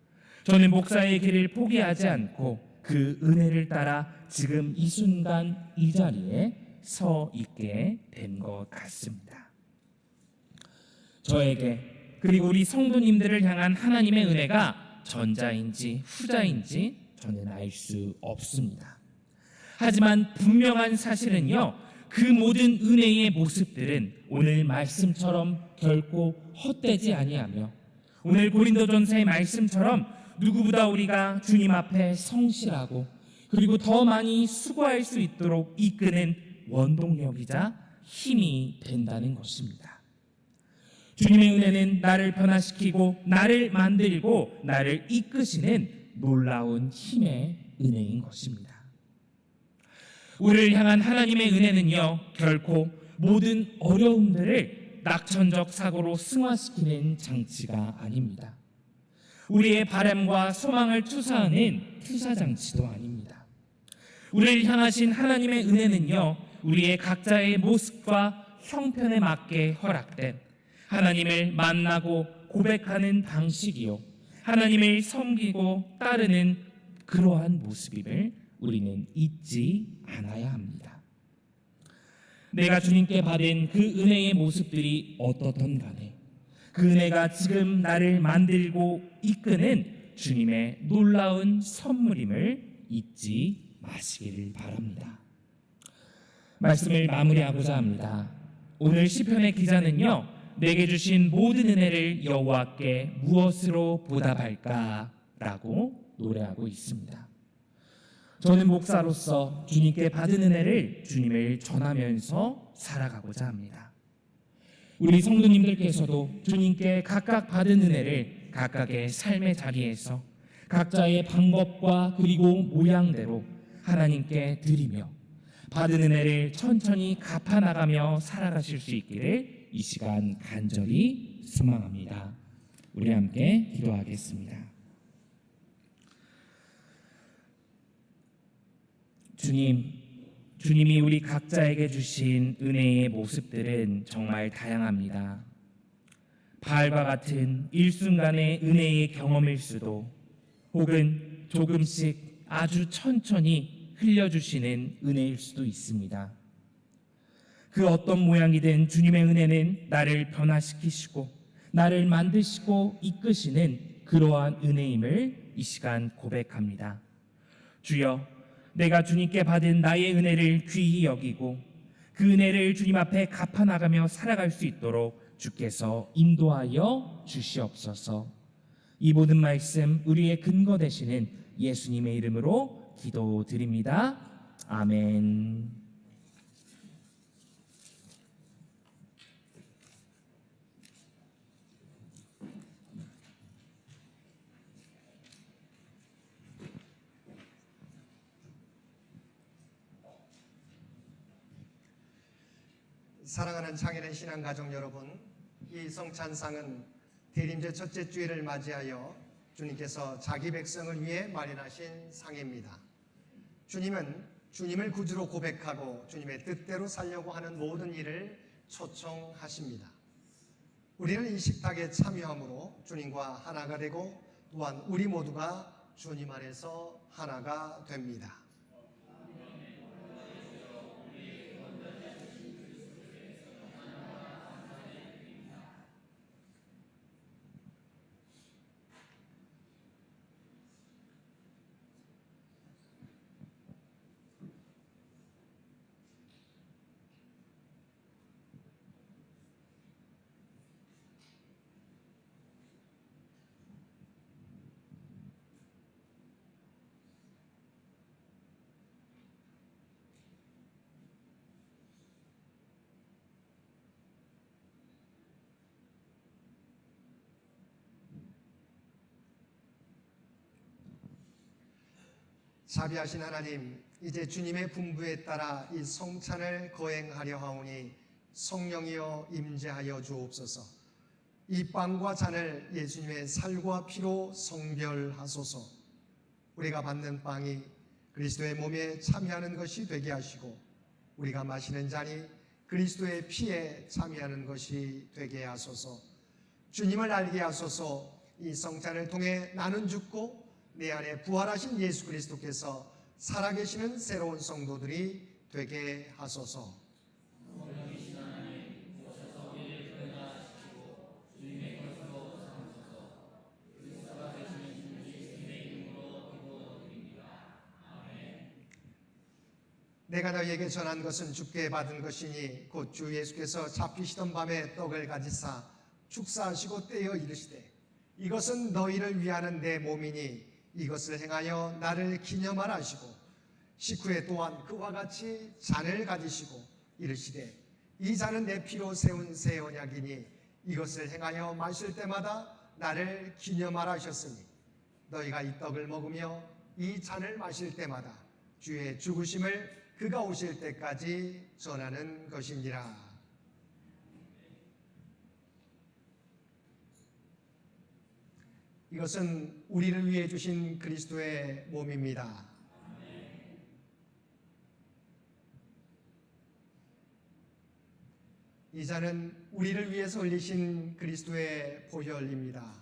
저는 목사의 길을 포기하지 않고 그 은혜를 따라 지금 이 순간 이 자리에 서 있게 된 것 같습니다. 저에게 그리고 우리 성도님들을 향한 하나님의 은혜가 전자인지 후자인지 저는 알 수 없습니다. 하지만 분명한 사실은요, 그 모든 은혜의 모습들은 오늘 말씀처럼 결코 헛되지 아니하며, 오늘 고린도전서의 말씀처럼 누구보다 우리가 주님 앞에 성실하고 그리고 더 많이 수고할 수 있도록 이끄는 원동력이자 힘이 된다는 것입니다. 주님의 은혜는 나를 변화시키고 나를 만들고 나를 이끄시는 놀라운 힘의 은혜인 것입니다. 우리를 향한 하나님의 은혜는요, 결코 모든 어려움들을 낙천적 사고로 승화시키는 장치가 아닙니다. 우리의 바람과 소망을 투사하는 투사장치도 아닙니다. 우리를 향하신 하나님의 은혜는요, 우리의 각자의 모습과 형편에 맞게 허락된 하나님을 만나고 고백하는 방식이요, 하나님을 섬기고 따르는 그러한 모습임을 우리는 잊지 않아야 합니다. 내가 주님께 받은 그 은혜의 모습들이 어떻든 간에 그 은혜가 지금 나를 만들고 이끄는 주님의 놀라운 선물임을 잊지 마시기를 바랍니다. 말씀을 마무리하고자 합니다. 오늘 시편의 기자는요, 내게 주신 모든 은혜를 여호와께 무엇으로 보답할까라고 노래하고 있습니다. 저는 목사로서 주님께 받은 은혜를 주님을 전하면서 살아가고자 합니다. 우리 성도님들께서도 주님께 각각 받은 은혜를 각각의 삶의 자리에서 각자의 방법과 그리고 모양대로 하나님께 드리며 받은 은혜를 천천히 갚아나가며 살아가실 수 있기를 이 시간 간절히 소망합니다. 우리 함께 기도하겠습니다. 주님이 우리 각자에게 주신 은혜의 모습들은 정말 다양합니다. 바알과 같은 일순간의 은혜의 경험일 수도, 혹은 조금씩 아주 천천히 흘려주시는 은혜일 수도 있습니다. 그 어떤 모양이든 주님의 은혜는 나를 변화시키시고 나를 만드시고 이끄시는 그러한 은혜임을 이 시간 고백합니다. 주여, 내가 주님께 받은 나의 은혜를 귀히 여기고 그 은혜를 주님 앞에 갚아나가며 살아갈 수 있도록 주께서 인도하여 주시옵소서. 이 모든 말씀 우리의 근거 되시는 예수님의 이름으로 기도드립니다. 아멘. 사랑하는 창일의 신앙가족 여러분, 이 성찬상은 대림제 첫째 주일을 맞이하여 주님께서 자기 백성을 위해 마련하신 상입니다. 주님은 주님을 구주로 고백하고 주님의 뜻대로 살려고 하는 모든 일을 초청하십니다. 우리는 이 식탁에 참여함으로 주님과 하나가 되고 또한 우리 모두가 주님 안에서 하나가 됩니다. 자비하신 하나님, 이제 주님의 분부에 따라 이 성찬을 거행하려 하오니 성령이여 임재하여 주옵소서. 이 빵과 잔을 예수님의 살과 피로 성별하소서. 우리가 받는 빵이 그리스도의 몸에 참여하는 것이 되게 하시고 우리가 마시는 잔이 그리스도의 피에 참여하는 것이 되게 하소서. 주님을 알게 하소서. 이 성찬을 통해 나는 죽고 내 안에 부활하신 예수 그리스도께서 살아계시는 새로운 성도들이 되게 하소서. 내가 너희에게 전한 것은 주께 받은 것이니 곧 주 예수께서 잡히시던 밤에 떡을 가지사 축사하시고 떼어 이르시되 이것은 너희를 위하는 내 몸이니 이것을 행하여 나를 기념하라 하시고 식후에 또한 그와 같이 잔을 가지시고 이르시되 이 잔은 내 피로 세운 새 언약이니 이것을 행하여 마실 때마다 나를 기념하라 하셨으니 너희가 이 떡을 먹으며 이 잔을 마실 때마다 주의 죽으심을 그가 오실 때까지 전하는 것이니라. 이것은 우리를 위해 주신 그리스도의 몸입니다. 이 잔은 우리를 위해서 흘리신 그리스도의 보혈입니다.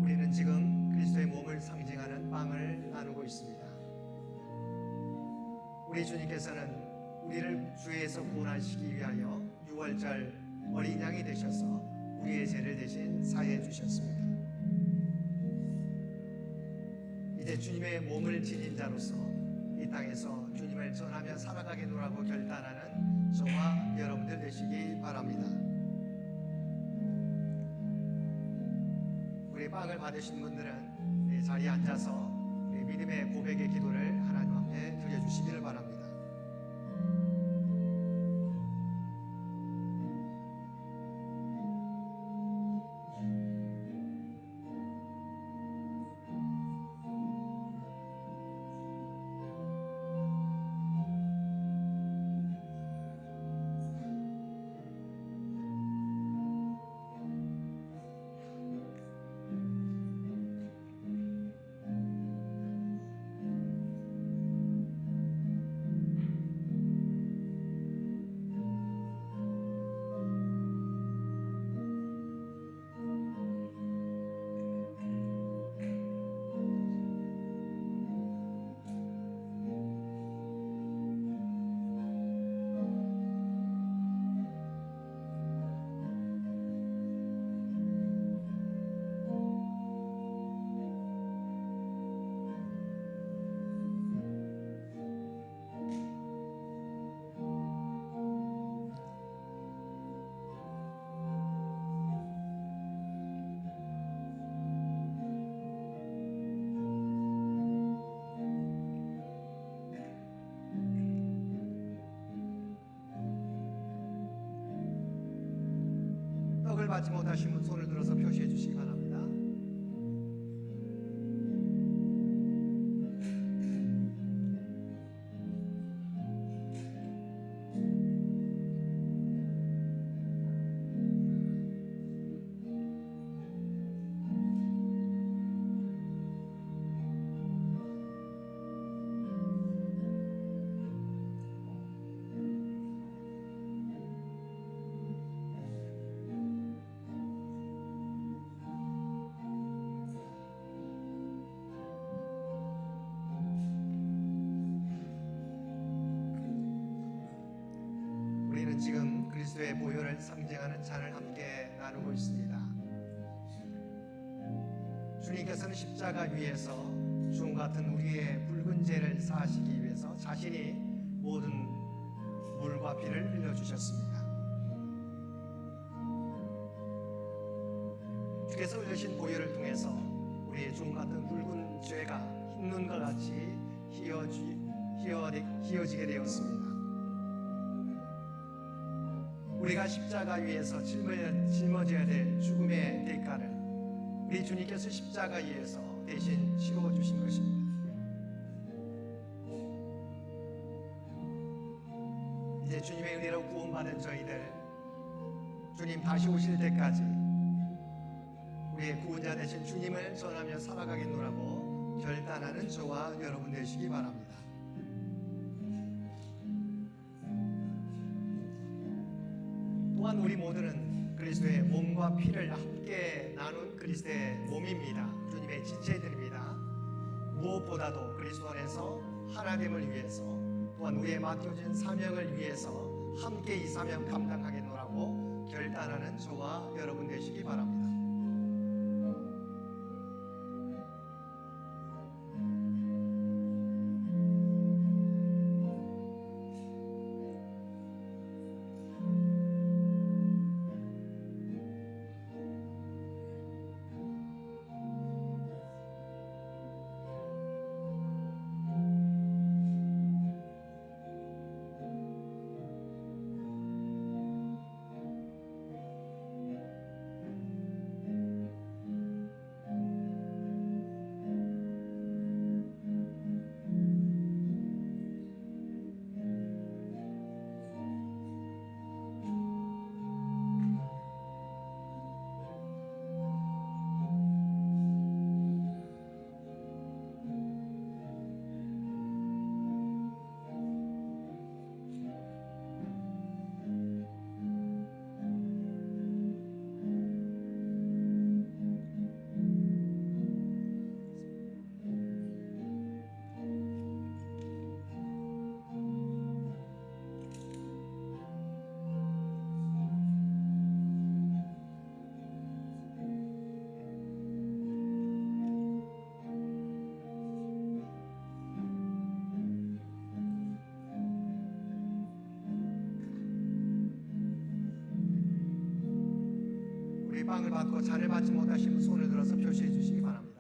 우리는 지금 그리스도의 몸을 상징하는 빵을 나누고 있습니다. 우리 주님께서는 우리를 죄에서 구원하시기 위하여 유월절 어린 양이 되셔서 우리의 죄를 대신 사해 주셨습니다. 이제 주님의 몸을 지닌 자로서 이 땅에서 주님을 전하며 살아가겠노라고 결단하는 저와 여러분들 되시기 바랍니다. 우리 빵을 받으신 분들은 이 자리에 앉아서 우리 믿음의 고백의 기도를 하나님 앞에 드려주시기를 바랍니다. 떡을 받지 못하신 분 손을 들어서 표시해 주시기 바랍니다. 우리는 지금 그리스도의 보혈을 상징하는 잔을 함께 나누고 있습니다. 주님께서는 십자가 위에서 주님 같은 우리의 붉은 죄를 사하시기 위해서 자신이 모든 물과 피를 흘려주셨습니다. 주께서 흘리신 보혈을 통해서 우리의 주님 같은 붉은 죄가 흰 눈과 같이 희어지게 되었습니다. 우리가 십자가 위에서 짊어져야 될 죽음의 대가를 우리 주님께서 십자가 위에서 대신 치러주신 것입니다. 아버지, 주님의 은혜로 구원받은 저희들 주님 다시 오실 때까지 우리의 구원자 되신 주님을 전하며 살아가겠노라고 결단하는 저와 여러분 되시기 바랍니다. 또한 우리 모두는 그리스도의 몸과 피를 함께 나눈 그리스도의 몸입니다. 주님의 지체들입니다. 무엇보다도 그리스도 안에서 하나됨을 위해서, 또한 우리의 맡겨진 사명을 위해서 함께 이 사명 감당하겠노라고 결단하는 저와 여러분 되시기 바랍니다. 빵을 받고 잔을 받지 못하신 분 손을 들어서 표시해 주시기 바랍니다.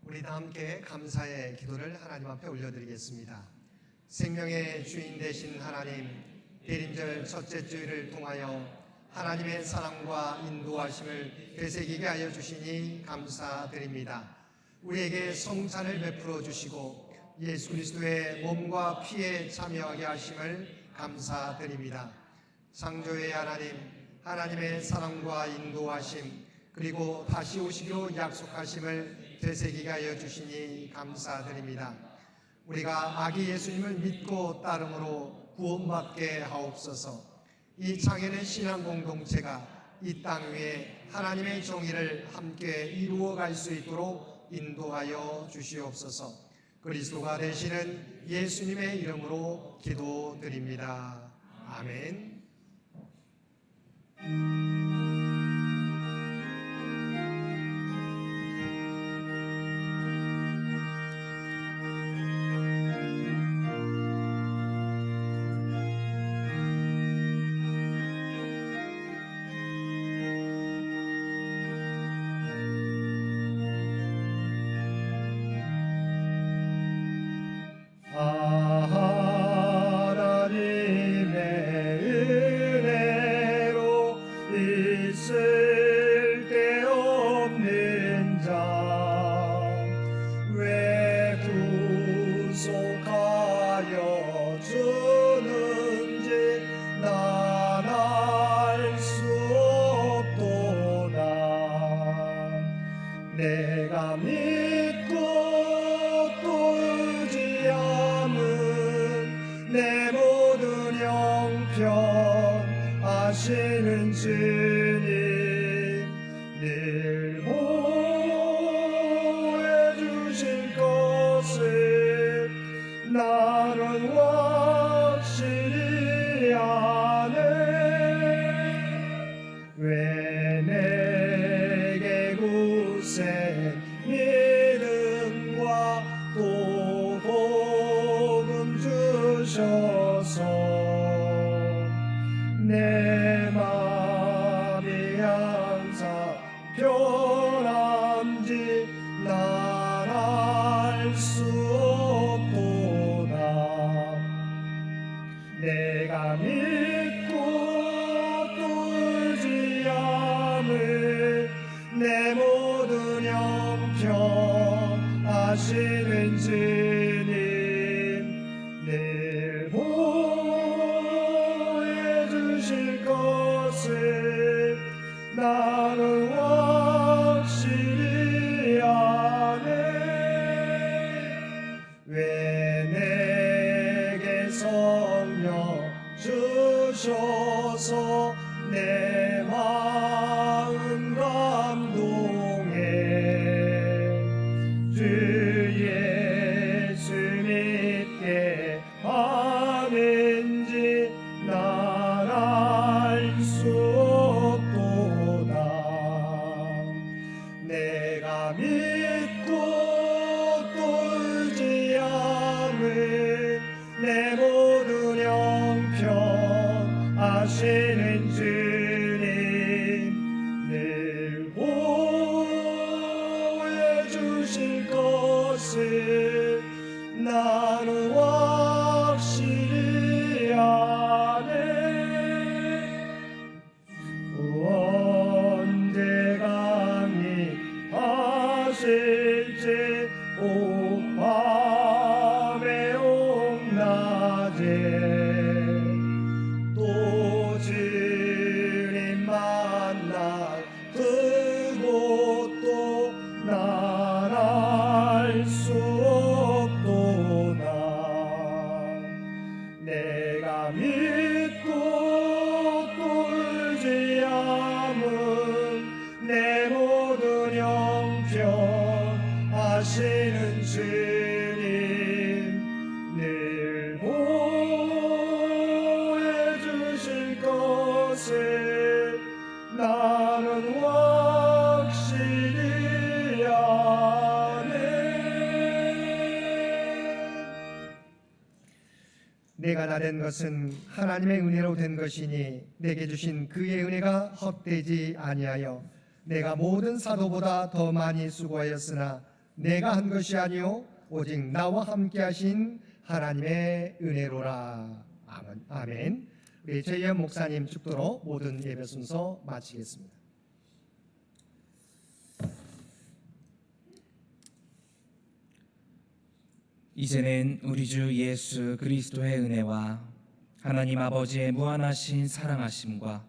우리 다 함께 감사의 기도를 하나님 앞에 올려드리겠습니다. 생명의 주인 되신 하나님, 대림절 첫째 주일을 통하여 하나님의 사랑과 인도하심을 되새기게 하여 주시니 감사드립니다. 우리에게 성찬을 베풀어 주시고 예수 그리스도의 몸과 피에 참여하게 하심을 감사드립니다. 창조의 하나님, 하나님의 사랑과 인도하심, 그리고 다시 오시기로 약속하심을 되새기게 하여 주시니 감사드립니다. 우리가 아기 예수님을 믿고 따름으로 구원받게 하옵소서. 이 장애는 신앙 공동체가 이 땅 위에 하나님의 정의를 함께 이루어갈 수 있도록 인도하여 주시옵소서. 그리스도가 되시는 예수님의 이름으로 기도드립니다. 아멘. 내가 믿고 또 의지함은 내 모든 형편 아시는 주님 늘 보호해 주실 것을 나는 확실히 아네. 왜 내게 굳세 믿음과 또 복음 주셔서 내 마음이 항상 내가 믿고 또 의지함을 내 모든 형편하시는 주님 늘 보호해 주실 것을 나는 확실히 아네. 왜 내게 성령 주셔서 내 마음 감동해. 주 예수 믿게 하는지 난 알 수 없도다. 내가 믿고 또 의지함을 내 모든 형편 하시는 주님 늘 보호해 주실 것을 나는 확실히 아네. 언제 강림하실지 오 밤에 온 낮에 또 주님 만날 그곳도 난 알 수 없도다. 내가 믿고 또 의지함은 내 모든 형편 하시는 주님 늘 보호해 주실 것을 나는 확실히 아네. 내가 나 된 것은 하나님의 은혜로 된 것이니 내게 주신 그의 은혜가 헛되지 아니하여 내가 모든 사도보다 더 많이 수고하였으나 내가 한 것이 아니요 오직 나와 함께 하신 하나님의 은혜로라. 아멘. 우리 최희연 목사님 축도로 모든 예배 순서 마치겠습니다. 이제는 우리 주 예수 그리스도의 은혜와 하나님 아버지의 무한하신 사랑하심과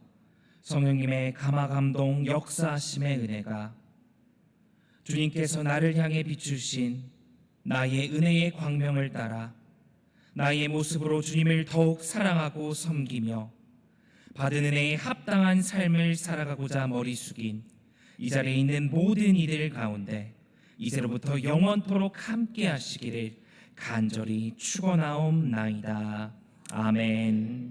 성령님의 감화감동 역사하심의 은혜가 주님께서 나를 향해 비추신 나의 은혜의 광명을 따라 나의 모습으로 주님을 더욱 사랑하고 섬기며 받은 은혜에 합당한 삶을 살아가고자 머리 숙인 이 자리에 있는 모든 이들 가운데 이제로부터 영원토록 함께 하시기를 간절히 축원하옵나이다. 아멘.